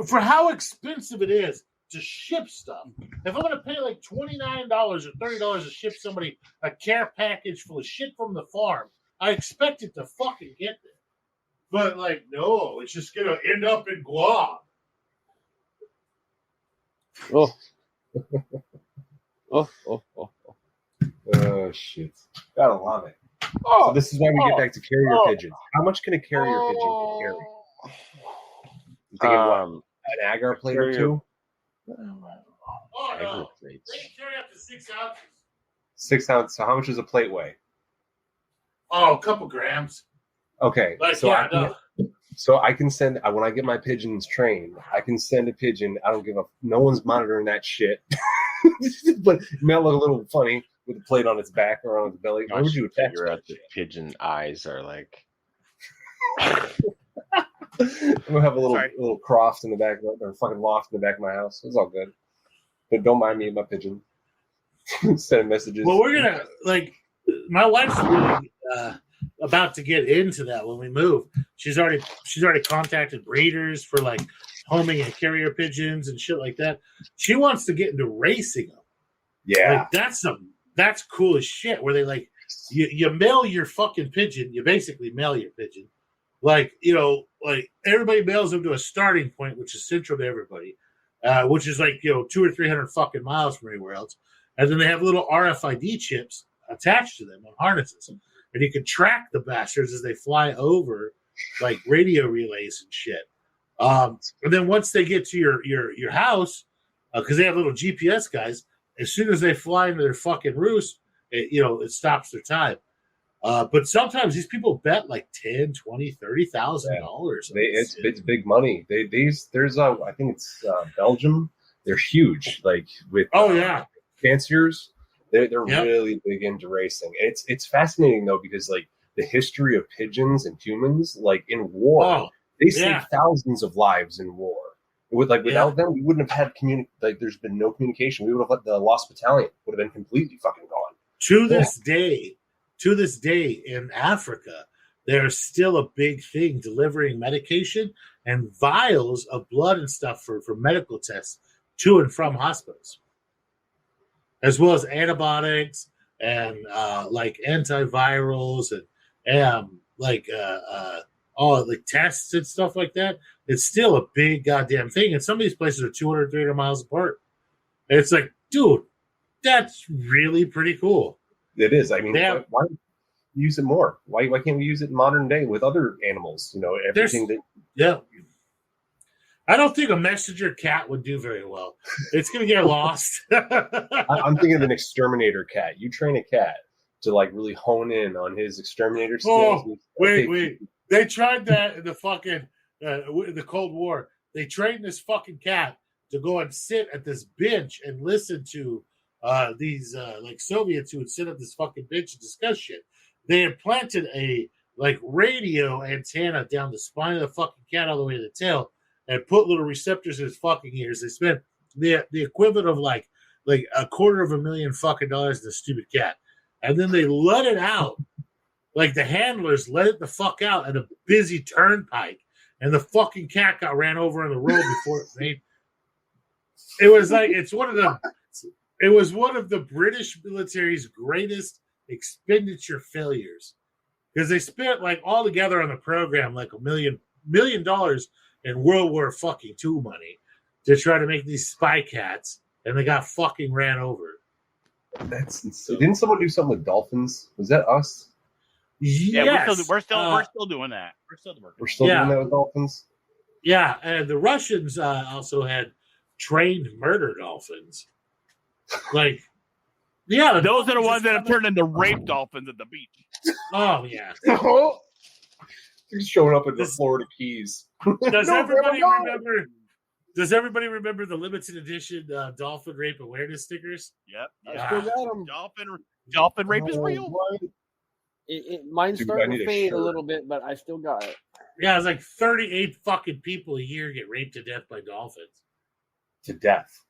For how expensive it is to ship stuff. If I'm going to pay like $29 or $30 to ship somebody a care package full of shit from the farm, I expect it to fucking get there. But like, no, it's just going to end up in Guam. Oh. Oh. Oh shit! Gotta love it. Oh. So this is why we get back to carrier pigeons. How much can a carrier pigeon carry? You thinking what? An agar plate or two? Oh, Agar no. plates. They can carry up to 6 ounces. 6 ounce. So how much does a plate weigh? Oh, a couple grams. Okay, Like, so yeah, no. I can send when I get my pigeons trained. I can send a pigeon. I don't give a. No one's monitoring that shit. But it might look a little funny with a plate on its back or on its belly. How would you attach figure that out the shit? pigeon eyes are like? We'll have a Sorry. little croft in the back, or fucking loft in the back of my house. It's all good. But don't mind me and my pigeon. Sending messages. Well, we're gonna like. My wife's really about to get into that when we move. She's already contacted breeders for like homing and carrier pigeons and shit like that. She wants to get into racing them. Yeah. Like, that's cool as shit. Where they like you mail your fucking pigeon. You basically mail your pigeon. Like like everybody mails them to a starting point, which is central to everybody, which is like 200 or 300 fucking miles from anywhere else. And then they have little RFID chips attached to them on harnesses, and you can track the bastards as they fly over like radio relays and shit. And then once they get to your house, because they have little GPS guys, as soon as they fly into their fucking roost, it stops their time. But sometimes these people bet like $10,000, $20,000, $30,000. It's big money. There's I think it's Belgium. They're huge. Like with fanciers, they're really big into racing. And it's fascinating though because like the history of pigeons and humans, like in war, they saved thousands of lives in war. Without them, we wouldn't have had there's been no communication. We would have let the Lost Battalion would have been completely fucking gone. To this day in Africa, there's still a big thing delivering medication and vials of blood and stuff for medical tests to and from hospitals, as well as antibiotics and like antivirals and all like tests and stuff like that. It's still a big goddamn thing. And some of these places are 200, 300 miles apart. And it's like, dude, that's really pretty cool. It is. I mean, why use it more? Why can't we use it in modern day with other animals? Everything that. Yeah. I don't think a messenger cat would do very well. It's going to get lost. I'm thinking of an exterminator cat. You train a cat to like really hone in on his exterminator skills. Oh, wait. They tried that in the fucking the Cold War. They trained this fucking cat to go and sit at this bench and listen to these like Soviets who would sit at this fucking bench and discuss shit. They had planted a like radio antenna down the spine of the fucking cat all the way to the tail and put little receptors in his fucking ears. They spent the equivalent of like $250,000 fucking dollars in the stupid cat. And then they let it out. Like the handlers let it the fuck out at a busy turnpike. And the fucking cat got ran over on the road before it made. It was like it was one of the British military's greatest expenditure failures. Because they spent like all together on the program like $1 million in World War fucking II money to try to make these spy cats, and they got fucking ran over. That's insane. Didn't someone do something with dolphins? Was that us? Yeah, Yes. we're still doing that. We're still working. We're still doing that with dolphins? Yeah, and the Russians also had trained murder dolphins. Like, yeah, those are the ones that have turned into rape dolphins at the beach. Oh yeah. He's showing up at the Florida Keys. Does everybody remember the limited edition dolphin rape awareness stickers? Yep. I still got them. Dolphin rape is real. Mine's starting to fade a little bit, but I still got it. Yeah, it's like 38 fucking people a year get raped to death by dolphins. To death.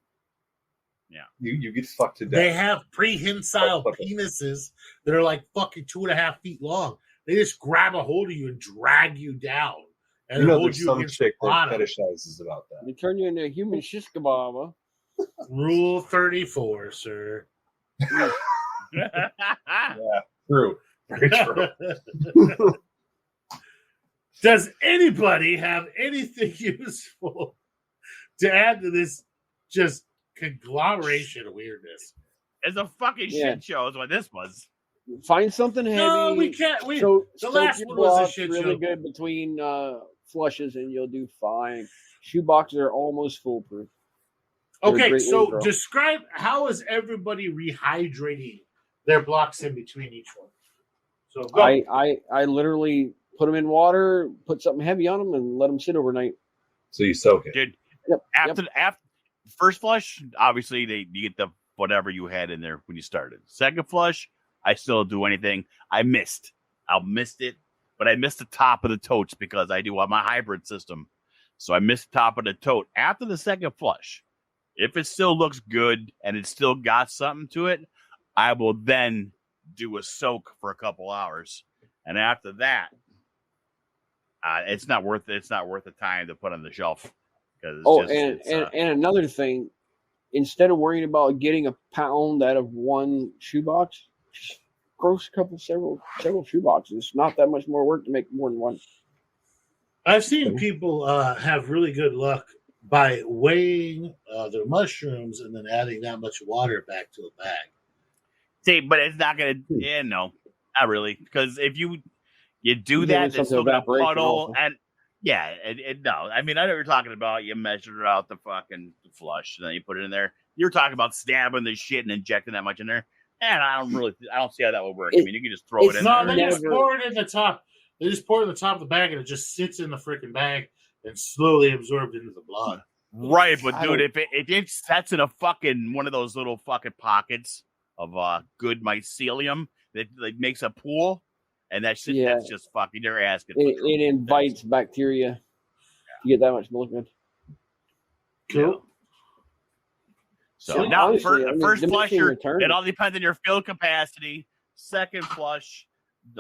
Yeah. You get fucked to death. They have prehensile penises that are like fucking 2.5 feet long. They just grab a hold of you and drag you down. And hold there's you some against chick the that bottom. fetishizes about that. They turn you into a human shish kebab. Rule 34, sir. Yeah, true. Very true. Does anybody have anything useful to add to this just conglomeration of weirdness? It's a fucking shit show is what this was. Find something heavy. No, we can't. So the last one was a shit really show. good between flushes, and you'll do fine. Shoe boxes are almost foolproof. Okay, so describe how is everybody rehydrating their blocks in between each one. So go. I literally put them in water, put something heavy on them, and let them sit overnight. So you soak it, dude. Yep. After first flush, obviously you get the whatever you had in there when you started. Second flush, I still don't do anything. I missed it, but I missed the top of the totes because I do my hybrid system. So I missed the top of the tote. After the second flush, if it still looks good and it's still got something to it, I will then do a soak for a couple hours. And after that, it's not worth it. It's not worth the time to put on the shelf. And another thing, instead of worrying about getting a pound out of one shoebox, gross several shoeboxes. It's not that much more work to make more than one. I've seen people have really good luck by weighing their mushrooms and then adding that much water back to a bag. See, but it's not going to. Yeah, no, not really. Because if you You do Yeah, that, there's there's some still gonna evaporation puddle, also. and yeah, no. I mean, I know what you're talking about. You measure out the fucking flush, and then you put it in there. You're talking about stabbing the shit and injecting that much in there. And I don't see how that would work. I mean, you can just throw it in No, there. they just pour it in the top. They just pour it in the top of the bag, and it just sits in the freaking bag and slowly absorbed into the blood. Right, but dude, if it sets in a fucking one of those little fucking pockets of good mycelium that makes a pool, and that shit, that's just fucking your ass. It invites bacteria. You get that much movement. Cool. So now, honestly, first flush, it all depends on your fill capacity. Second flush,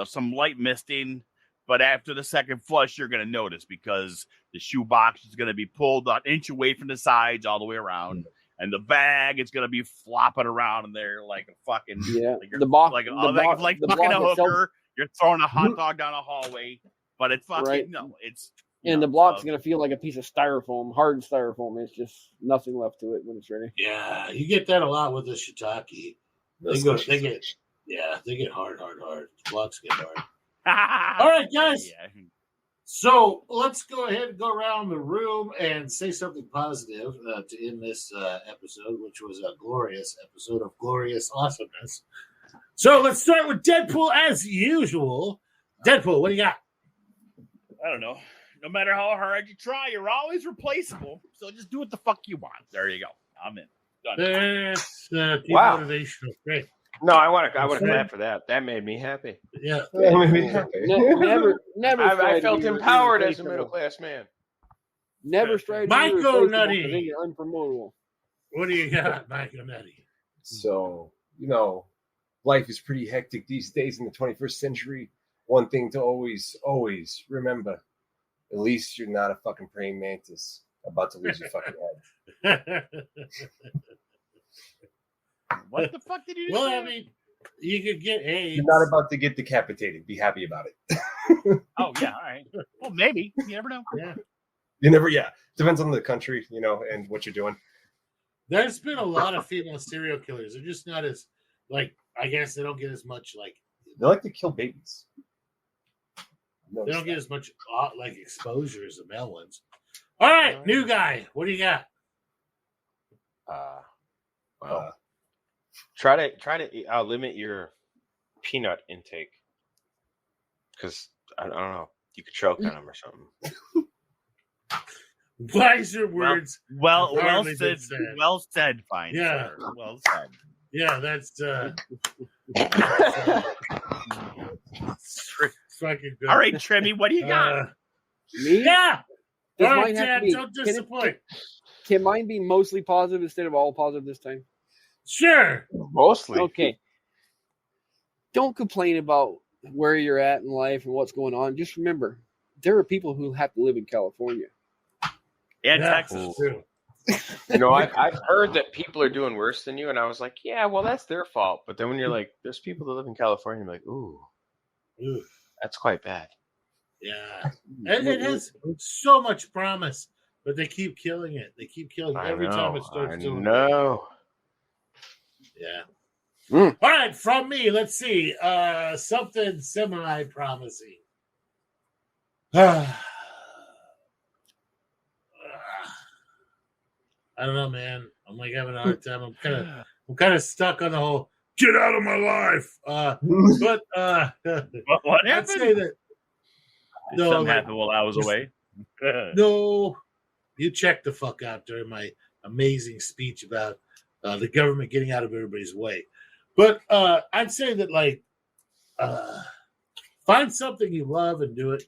some light misting. But after the second flush, you're going to notice because the shoe box is going to be pulled an inch away from the sides all the way around. And the bag is going to be flopping around in there like a fucking... Like the box... Like fucking a hooker. You're throwing a hot dog down a hallway. But it's fucking... Right. No, it's... And the block's going to feel like a piece of styrofoam, hardened styrofoam. It's just nothing left to it when it's ready. Yeah, you get that a lot with the shiitake. They get hard. The blocks get hard. All right, guys. So let's go ahead and go around the room and say something positive to end this episode, which was a glorious episode of glorious awesomeness. So let's start with Deadpool as usual. Deadpool, what do you got? I don't know. No matter how hard you try, you're always replaceable. So just do what the fuck you want. There you go. I'm in. Done. That's wow. Motivational. Great. No, I want to clap for that. That made me happy. Yeah. That made me happy. Never. I felt empowered as a middle class man. Never strayed. Michael Nutty. You're unpromotable. What do you got, Michael Nutty? So, life is pretty hectic these days in the 21st century. One thing to always remember: at least you're not a fucking praying mantis about to lose your fucking head. What the fuck did you do? Well, I mean, you could get AIDS. You're not about to get decapitated. Be happy about it. Oh, yeah, all right. Well, maybe. You never know. Yeah. You never, depends on the country, and what you're doing. There's been a lot of female serial killers. They're just not as, I guess they don't get as much, They like to kill babies. They don't get as much, exposure as the male ones. All right, new guy. What do you got? Try to limit your peanut intake, because I don't know, you could choke on them or something. Wiser words. Well said, fine. Yeah. Sir. Well said. Yeah, that's fucking good. All right, Trimmy, what do you got? Me? Yeah. Does All mine right, have Dad, to be- don't disappoint. Can mine be mostly positive instead of all positive this time? Sure. Mostly. Okay. Don't complain about where you're at in life and what's going on. Just remember, there are people who have to live in California. And Texas, too. I've heard that people are doing worse than you, and I was like, yeah, well, that's their fault. But then when you're like, there's people that live in California, I'm like, ooh, that's quite bad. Yeah. And it has so much promise, but they keep killing it. They keep killing it every time it starts doing it. No. Yeah. All right, from me, let's see. Something semi-promising. I don't know, man. I'm having a hard time. I'm kind of stuck on the whole get out of my life. But what happened? I'd say that something happened while I was away. No, you checked the fuck out during my amazing speech about the government getting out of everybody's way. But I'd say that find something you love and do it.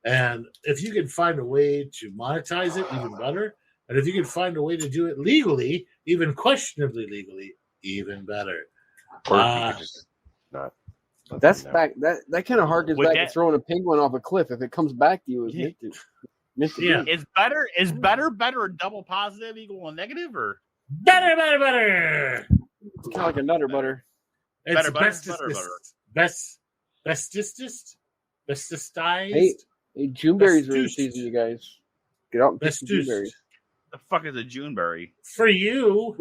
And if you can find a way to monetize it, even better. And if you can find a way to do it legally, even questionably legally, even better. Or you could just not. That's back. That kind of harkens back to throwing a penguin off a cliff. If it comes back to you, it's meant to. Yeah. Is better a double positive equal a negative, or better? It's kind of like a nutter butter. It's bestestized. Hey, Juneberries are in season, you guys. Get out and get some Juneberries. The fuck is a Juneberry? For you,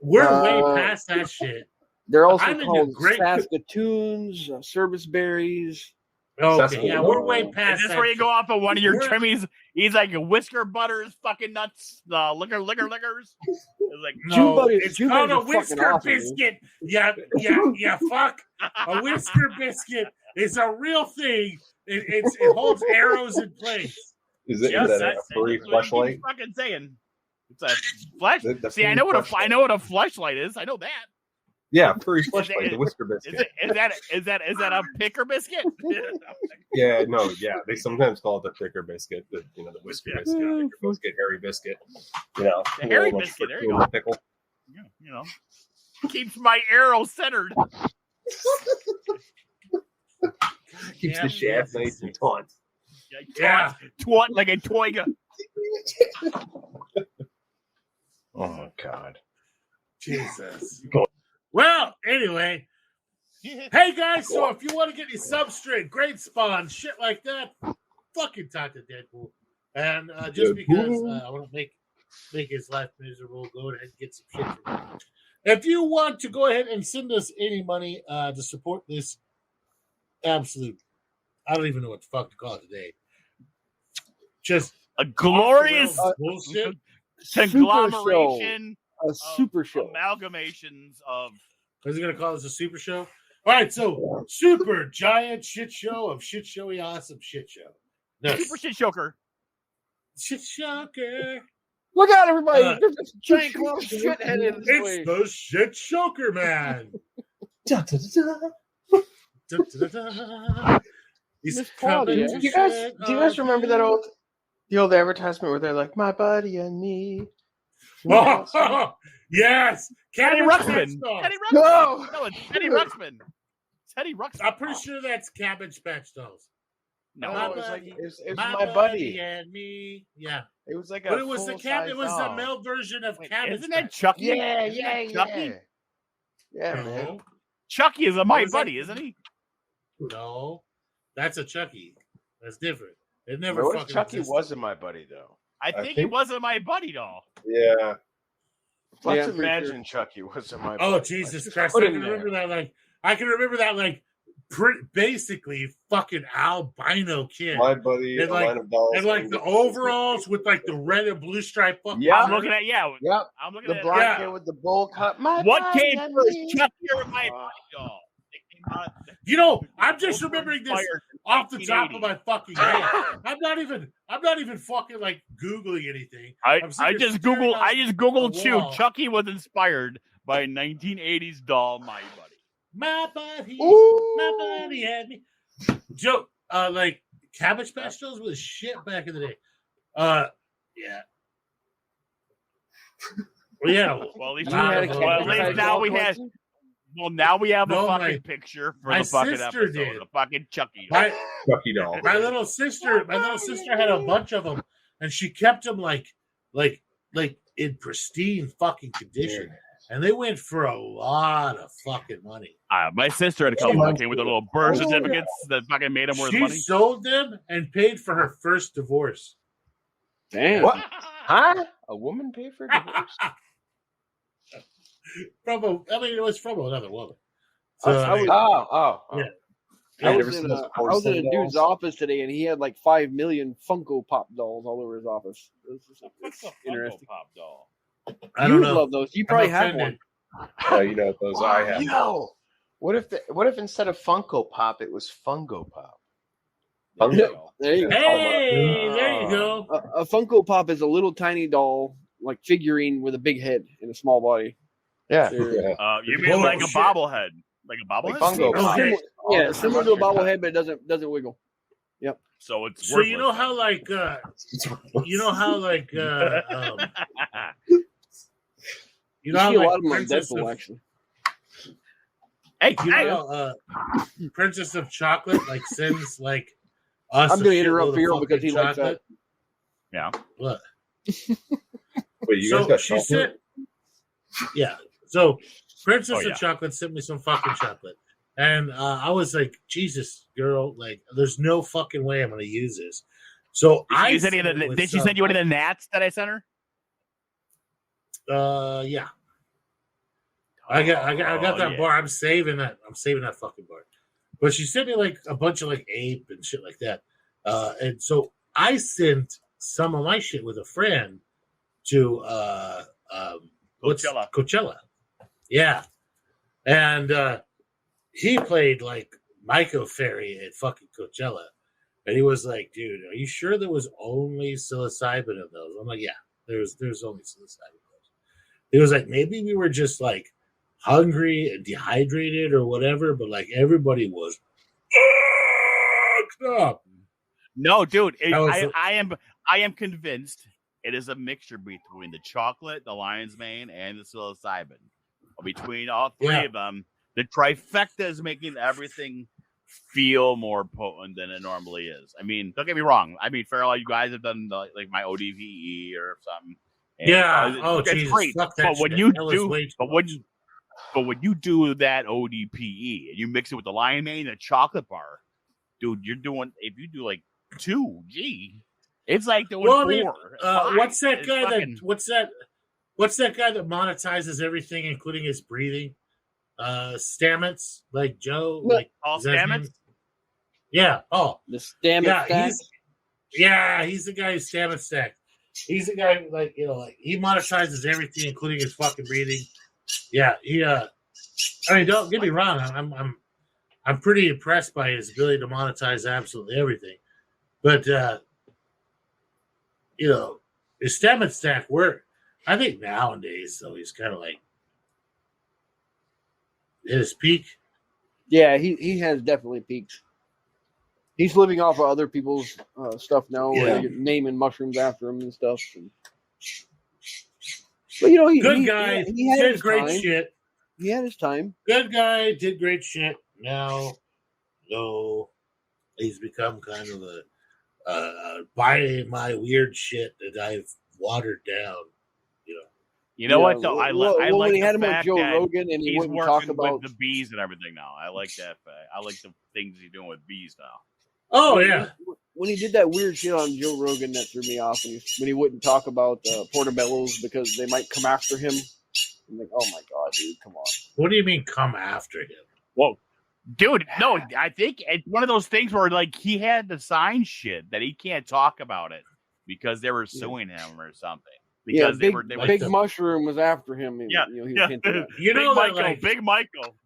we're way past that shit. They're also I'm into called grape- Saskatoons, service berries. Okay, yeah, we're way past Is this that where you shit. go off of one of your We're- trimmies? He's like whisker butters, fucking nuts, liquors. It's like No, buddies- it's Jew called buddies a are fucking whisker awesome, dude. biscuit. Yeah, fuck. A whisker biscuit is a real thing. It holds arrows in place. Is it Yes, is that a that's furry what he keeps fleshlight? fucking saying. It's a flesh. The See, I furry know what a fleshlight. fleshlight is. I know that. Yeah, furry it- fleshlight, the whisker biscuit. Is that a picker biscuit? Yeah, no, yeah. They sometimes call it the thicker biscuit, the whisker Yeah. biscuit, thicker biscuit, hairy biscuit. You know, The hairy little biscuit, there friction you in go. the pickle. Yeah, you know, keeps my arrow centered. Keeps Damn, the shaft nice and taut. Yeah. Twat like a toiga. Oh my god. Jesus. Well, anyway. Hey guys, so if you want to get your substrate, great spawn, shit like that, fucking talk to Deadpool. And just because I want to make his life miserable, go ahead and get some shit from him. If you want to go ahead and send us any money to support this absolute, I don't even know what the fuck to call it today. Just A glorious bullshit. conglomeration, A super show. amalgamations of. Is he going to call this a super show? All right, so super giant shit show of shit showy awesome shit show. No. Super shit choker. Shit shocker. Look out, everybody! Uh, There's a giant cloud of shit headed this way. It's the shit shoker man. Da, da, da, da. Da-da-da-da. He's Miss Claudia. coming to Do you guys shit remember that the old advertisement where they're like, my buddy and me? Oh, yes, Teddy Cabbage Ruxpin. Patch Dolls. Teddy Ruxpin. No! No, it's Teddy Ruxpin. Teddy Ruxpin. I'm pretty sure that's Cabbage Patch Dolls. No, No, My it was like buddy. it was My my buddy. and me. Yeah, It was like a but it was the full-size it was the doll. male version of Wait, Cabbage isn't that Patch. Chucky? Yeah, Isn't yeah, that Chucky? yeah. Yeah, No, man. Chucky is a What my is that? buddy, isn't he? no, that's a Chucky. That's different. It never What if fucking Chucky existed. wasn't my buddy though? I think think- it wasn't my buddy doll. Yeah. Let's I'm pretty imagine Chucky wasn't my buddy. Oh Jesus Christ! Put I him can there. remember that like basically fucking albino kid. My buddy, And a like- line of dolls. And like the overalls with like the red and blue stripe. fucking Yeah. I'm looking at Yep. I'm looking The at blonde Yeah. kid with the bowl cut. My what buddy came and first, me. Chucky or my buddy doll? They came out- You know, I'm just both were remembering this inspired off the top of 1980. my fucking head. I'm not even fucking like Googling anything. I I'm sitting just staring Googled. at I just Googled the too. wall. Chucky was inspired by 1980s doll My Buddy. My buddy, Ooh. my buddy had me. Joe, like Cabbage Patch Dolls was shit back in the day. Yeah. Well, yeah. Well, at least, You had a well, at Cabbage least Patch now Doll we have. collection? Well, now we have a No, fucking my- picture for my the fucking sister episode. did. The fucking Chucky. My Chucky doll. my little sister had a bunch of them, and she kept them like in pristine fucking condition, and they went for a lot of fucking money. My sister had a couple that came with the little birth certificates that fucking made them worth She money. sold them and paid for her first divorce. Damn. What? Huh? A woman paid for divorce? It was from another woman. So, I was- Oh. Yeah. I Yeah, was ever in since a, the I was in a porcelain dude's dolls. office today, and he had like 5 million Funko Pop dolls all over his office. It was just What's a Funko interesting. Pop doll? I You don't would know. love those. You probably have one. Yeah, you know those I have. Yo, what if instead of Funko Pop it was Fungo Pop? There you go. There you go. Hey, there you go. A Funko Pop is a little tiny doll, like figurine with a big head and a small body. Yeah. They're- Yeah. You mean Oh, like a shit. bobblehead? Like a bobblehead? Like Funko Pop. Okay. yeah, similar to a bobblehead, but it doesn't wiggle. So it's So you know how like you know how like you know You how see a lot like of them on Princess Deadpool, of, actually. Hey, you know how, Princess of Chocolate like sends like us. I'm a going to interrupt shitload of Vero because he fucking likes that. chocolate. Yeah. What? Wait, you So guys got she chocolate? sent. Yeah. So Princess Oh, yeah. of Chocolate sent me some fucking chocolate, and I was like, Jesus, girl, like, there's no fucking way I'm going to use this. So Did she send you any of the gnats that I sent her? Yeah. I got that bar. I'm saving that fucking bar. But she sent me like a bunch of like ape and shit like that. And so I sent some of my shit with a friend to Coachella. Yeah. And he played like Myco Ferry at fucking Coachella. And he was like, dude, are you sure there was only psilocybin in those? I'm like, yeah, there's only psilocybin in those. He was like, maybe we were just like hungry and dehydrated or whatever, but like everybody was fucked up. No, dude, I am convinced it is a mixture between the chocolate, the lion's mane, and the psilocybin. Between all three of them, the trifecta is making everything feel more potent than it normally is. I mean, don't get me wrong. I mean, Farrell, you guys have done like my ODPE or something. And, that's Jesus, great. But when you do that ODPE and you mix it with the lion mane and the chocolate bar, dude, you're doing. If you do like 2, it's like doing 4. What's that guy What's that guy that monetizes everything, including his breathing? Stamets, like Joe, like all Stamets. Yeah. Oh, the Stamets. He's the guy who Stamets stack. He's the guy who, like, he monetizes everything, including his fucking breathing. Yeah, I mean, don't get me wrong. I'm pretty impressed by his ability to monetize absolutely everything, but his Stamets stack work. I think nowadays, though, he's kind of like at his peak. Yeah, he has definitely peaked. He's living off of other people's stuff now, naming mushrooms after him and stuff. But good guy. He did great shit. He had his time. Good guy, did great shit. Now, though, he's become kind of a by my weird shit that I've watered down. You know what though? I like when he the had him fact with Joe that Rogan and he he's wouldn't working talk about with the bees and everything now. I like that. I like the things he's doing with bees now. Oh yeah. When he did that weird shit on Joe Rogan, that threw me off. When he wouldn't talk about portobellos because they might come after him. I'm like, oh my god, dude, come on. What do you mean come after him? Whoa. Dude, no, I think it's one of those things where like he had to sign shit that he can't talk about it because they were suing him or something. Because they were Big Mushroom was after him. And, he was hinting at. Big Michael.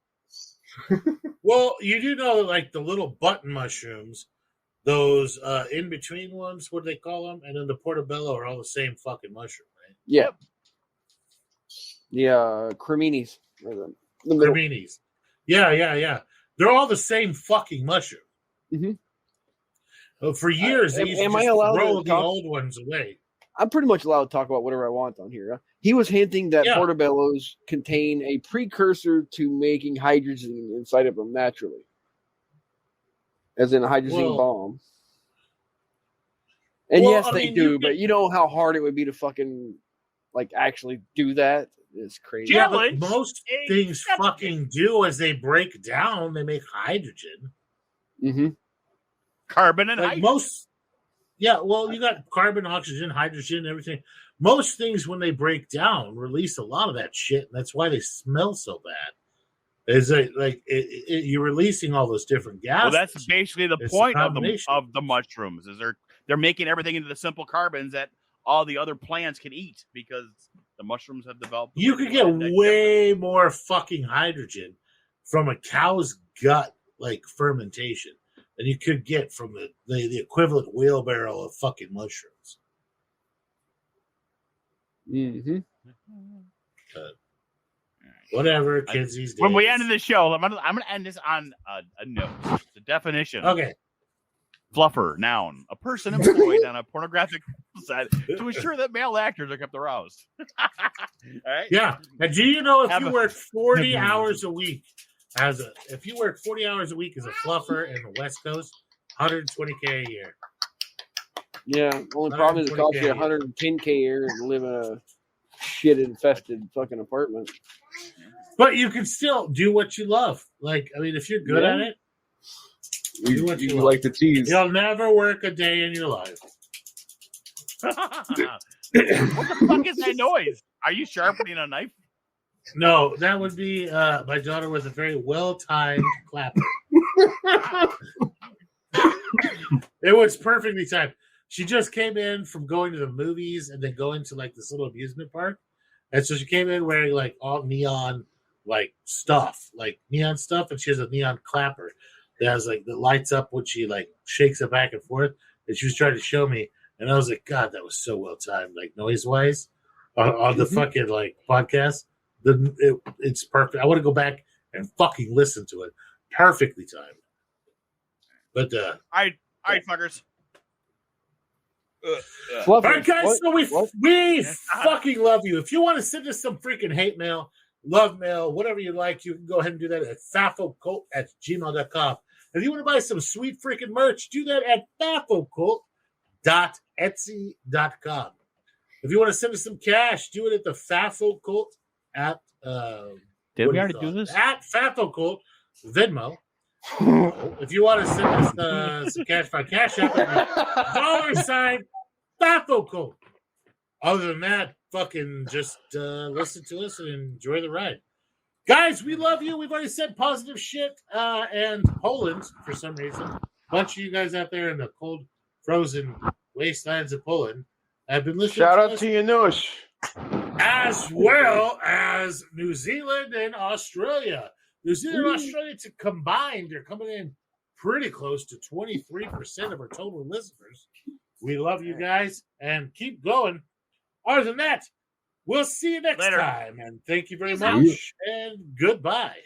Well, you do know that like the little button mushrooms, those in between ones, what do they call them? And then the portobello are all the same fucking mushroom, right? Yeah. Yeah, creminis. The creminis. Yeah. They're all the same fucking mushroom. Mm-hmm. For years, they used to just throw the old ones away. I'm pretty much allowed to talk about whatever I want on here. Huh? He was hinting that portobellos contain a precursor to making hydrogen inside of them naturally, as in a hydrogen bomb. And they do, but you know how hard it would be to fucking actually do that? It's crazy. Yeah, but most things fucking do as they break down, they make hydrogen. Mm-hmm. Carbon and hydrogen. Yeah, well, you got carbon, oxygen, hydrogen, everything. Most things, when they break down, release a lot of that shit, and that's why they smell so bad. Is you're releasing all those different gases. Well, that's basically the point of the mushrooms. Is they're making everything into the simple carbons that all the other plants can eat because the mushrooms have developed. You could get way more fucking hydrogen from a cow's gut, like fermentation, than you could get from the equivalent wheelbarrow of fucking mushrooms. Mm-hmm. Whatever, kids these days. When we end the show, I'm gonna end this on a note. The definition. Okay. Fluffer, noun, a person employed on a pornographic site to ensure that male actors are kept aroused. All right? Yeah. And do you know if you work 40 hours a week as a fluffer in the West Coast, $120K a year. Yeah, only problem is it costs you $110K a year and live in a shit infested fucking apartment. But you can still do what you love. Like, I mean, if you're good at it, do what you like to tease. You'll never work a day in your life. What the fuck is that noise? Are you sharpening a knife? No, that would be my daughter with a very well-timed clapper. It was perfectly timed. She just came in from going to the movies and then going to like this little amusement park. And so she came in wearing like all neon like stuff, like neon stuff, and she has a neon clapper that has like that lights up when she like shakes it back and forth. And she was trying to show me, and I was like, God, that was so well timed, like noise wise, on the fucking like podcast. It's perfect. I want to go back and fucking listen to it. Perfectly timed. But all right, fuckers. All right, guys. So we fucking love you. If you want to send us some freaking hate mail, love mail, whatever you like, you can go ahead and do that at FAFOCult@gmail.com. If you want to buy some sweet freaking merch, do that at FAFOCult.etsy.com. If you want to send us some cash, do it at the FAFOCult at did we already do this? At FAFOCult Venmo. If you want to send us some cash by Cash App, $sign FAFOCult. Other than that, fucking just listen to us and enjoy the ride. Guys, we love you. We've already said positive shit. And Poland, for some reason, a bunch of you guys out there in the cold, frozen wastelands of Poland have been listening. Shout out to Janusz. As well as New Zealand and Australia. New Zealand and Australia combined, they're coming in pretty close to 23% of our total listeners. We love you guys and keep going. Other than that, we'll see you next time. And thank you very much. And goodbye.